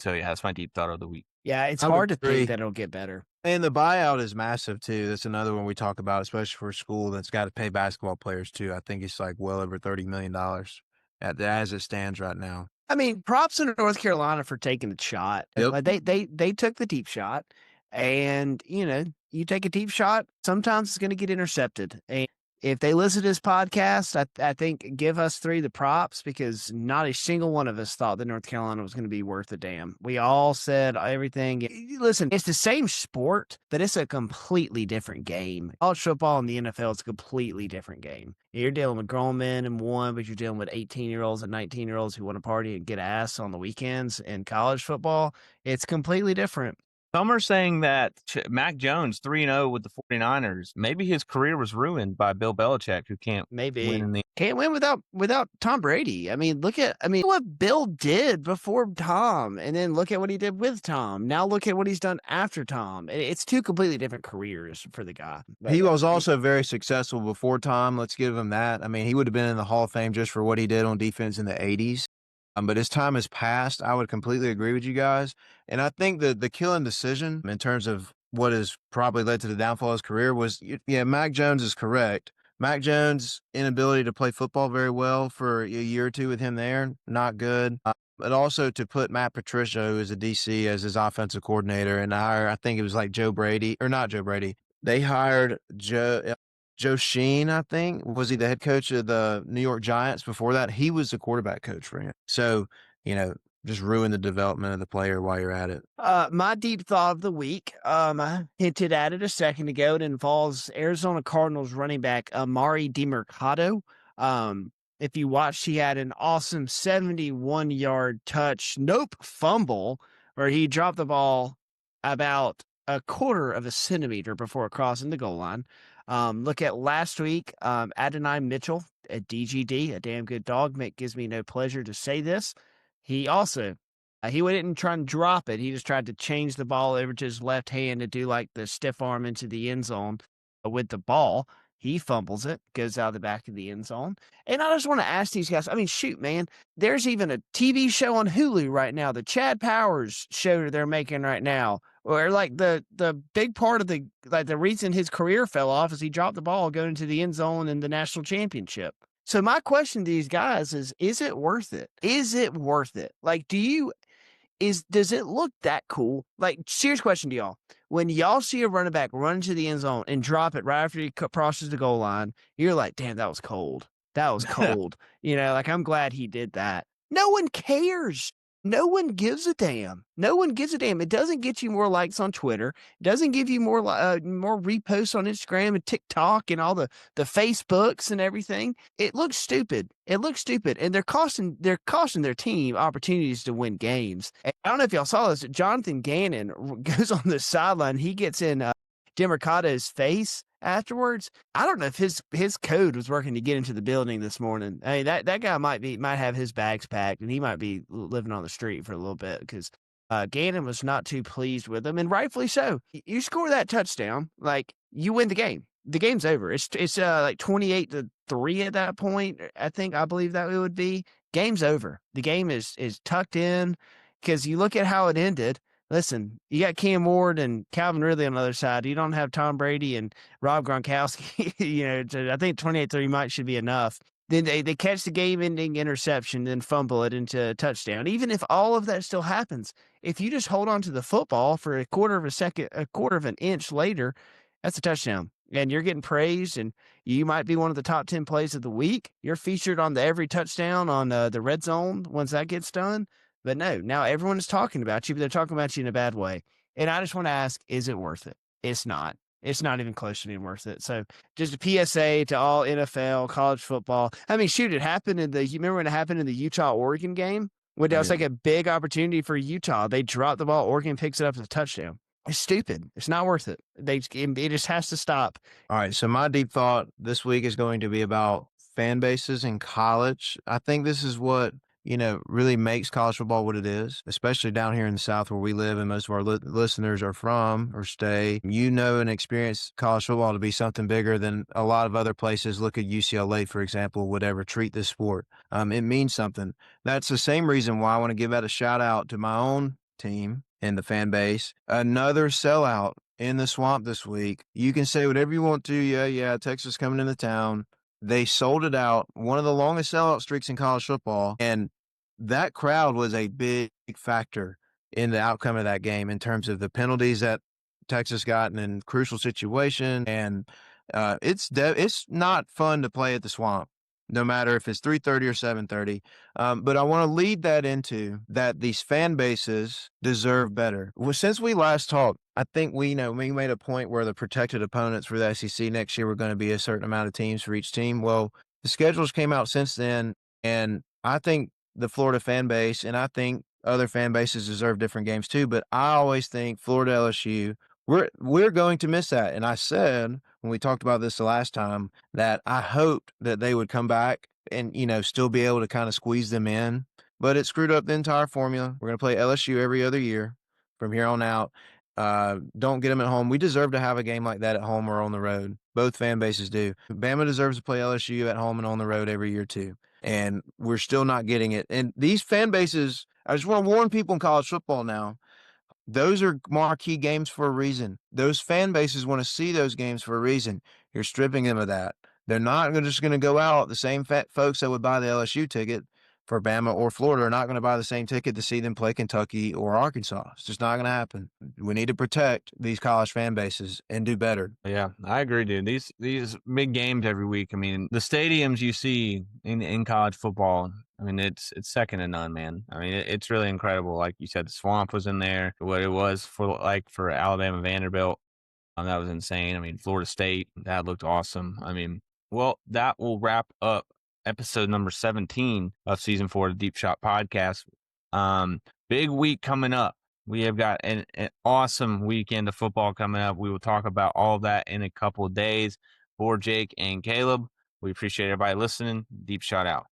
So yeah, that's my deep thought of the week. Yeah, it's hard to think that it'll get better. And the buyout is massive too. That's another one we talk about, especially for a school that's got to pay basketball players too. I think it's like well over $30 million as it stands right now. I mean, props to North Carolina for taking the shot. Yep. Like they took the deep shot, and you take a deep shot, sometimes it's going to get intercepted. And if they listen to this podcast, I think give us three the props, because not a single one of us thought that North Carolina was going to be worth a damn. We all said everything. Listen, it's the same sport, but it's a completely different game. College football and the NFL is a completely different game. You're dealing with grown men and one, but you're dealing with 18-year-olds and 19-year-olds who want to party and get ass on the weekends. In college football, it's completely different. Some are saying that Mac Jones 3-0 with the 49ers, maybe his career was ruined by Bill Belichick, who can't win can't win without Tom Brady. I mean, look what Bill did before Tom, and then look at what he did with Tom. Now look at what he's done after Tom. It's two completely different careers for the guy. But he was also very successful before Tom. Let's give him that. I mean, he would have been in the Hall of Fame just for what he did on defense in the 80s. But as time has passed, I would completely agree with you guys. And I think the killing decision in terms of what has probably led to the downfall of his career was, Mac Jones is correct. Mac Jones' inability to play football very well for a year or two with him there, not good. But also to put Matt Patricia, who is a DC, as his offensive coordinator, and I think it was like Joe Brady, or not Joe Brady. They hired Joe Sheen, I think. Was he the head coach of the New York Giants before that? He was the quarterback coach for him. So, just ruin the development of the player while you're at it. My deep thought of the week, I hinted at it a second ago. It involves Arizona Cardinals running back Amari DiMercado. If you watched, he had an awesome 71-yard fumble where he dropped the ball about a quarter of a centimeter before crossing the goal line. Look at last week, Adonai Mitchell at DGD, a damn good dog. Gives me no pleasure to say this. He also, he didn't try and drop it. He just tried to change the ball over to his left hand to do like the stiff arm into the end zone with the ball. He fumbles it, goes out the back of the end zone. And I just want to ask these guys, I mean, shoot, man, there's even a TV show on Hulu right now, the Chad Powers show that they're making right now, where like the big part of the reason his career fell off is he dropped the ball going into the end zone in the national championship. So my question to these guys is it worth it? Is it worth it? Like, does it look that cool? Like, serious question to y'all. When y'all see a running back run to the end zone and drop it right after he crosses the goal line, you're like, damn, that was cold. That was cold. Like, I'm glad he did that. No one cares. No one gives a damn. No one gives a damn. It doesn't get you more likes on Twitter. It doesn't give you more reposts on Instagram and TikTok and all the Facebooks and everything. It looks stupid. It looks stupid. And they're costing their team opportunities to win games. And I don't know if y'all saw this. Jonathan Gannon goes on the sideline. He gets in Demercado's face afterwards. I don't know if his code was working to get into the building this morning. I mean, that guy might have his bags packed and he might be living on the street for a little bit because Gannon was not too pleased with him, and rightfully so. You score that touchdown, like, you win the game. The game's over. It's like 28-3 at that point. I believe that it would be. Game's over. The game is tucked in because you look at how it ended. Listen, you got Cam Ward and Calvin Ridley on the other side. You don't have Tom Brady and Rob Gronkowski. I think 28-3 should be enough. Then they catch the game-ending interception, then fumble it into a touchdown. Even if all of that still happens, if you just hold on to the football for a quarter of an inch later, that's a touchdown. And you're getting praised, and you might be one of the top 10 plays of the week. You're featured on the every touchdown on the red zone once that gets done. But no, now everyone is talking about you, but they're talking about you in a bad way. And I just want to ask, is it worth it? It's not. It's not even close to being worth it. So just a PSA to all NFL, college football. I mean, shoot, you remember when it happened in the Utah-Oregon game? When that was like a big opportunity for Utah. They dropped the ball. Oregon picks it up as a touchdown. It's stupid. It's not worth it. It just has to stop. All right. So my deep thought this week is going to be about fan bases in college. I think this is what really makes college football what it is, especially down here in the South where we live and most of our listeners are from or stay. And experience college football to be something bigger than a lot of other places. Look at UCLA, for example, would ever treat this sport. It means something. That's the same reason why I want to give out a shout out to my own team and the fan base. Another sellout in the Swamp this week. You can say whatever you want to. Yeah, Texas coming into town. They sold it out, one of the longest sellout streaks in college football, and that crowd was a big factor in the outcome of that game in terms of the penalties that Texas got in crucial situation. And it's not fun to play at the Swamp, no matter if it's 3:30 or 7:30. But I want to lead that into that these fan bases deserve better. Well, since we last talked, I think we made a point where the protected opponents for the SEC next year were going to be a certain amount of teams for each team. Well, the schedules came out since then, and I think the Florida fan base and I think other fan bases deserve different games too. But I always think Florida LSU, we're going to miss that. And I said when we talked about this the last time that I hoped that they would come back and still be able to kind of squeeze them in. But it screwed up the entire formula. We're going to play LSU every other year from here on out. Don't get them at home. We deserve to have a game like that at home or on the road. Both fan bases do. Bama deserves to play LSU at home and on the road every year too. And we're still not getting it. And these fan bases, I just want to warn people in college football now, those are marquee games for a reason. Those fan bases want to see those games for a reason. You're stripping them of that. They're not just going to go out. The same folks that would buy the LSU ticket for Bama or Florida are not going to buy the same ticket to see them play Kentucky or Arkansas. It's just not going to happen. We need to protect these college fan bases and do better. Yeah, I agree, dude. These big games every week. I mean, the stadiums you see in college football, I mean, it's second to none, man. I mean, it's really incredible. Like you said, the Swamp was in there. What it was for Alabama Vanderbilt, that was insane. I mean, Florida State, that looked awesome. I mean, well, that will wrap up episode number 17 of season 4 of the Deep Shot Podcast. Big week coming up. We have got an awesome weekend of football coming up. We will talk about all of that in a couple of days. For Jake and Caleb, we appreciate everybody listening. Deep shout out.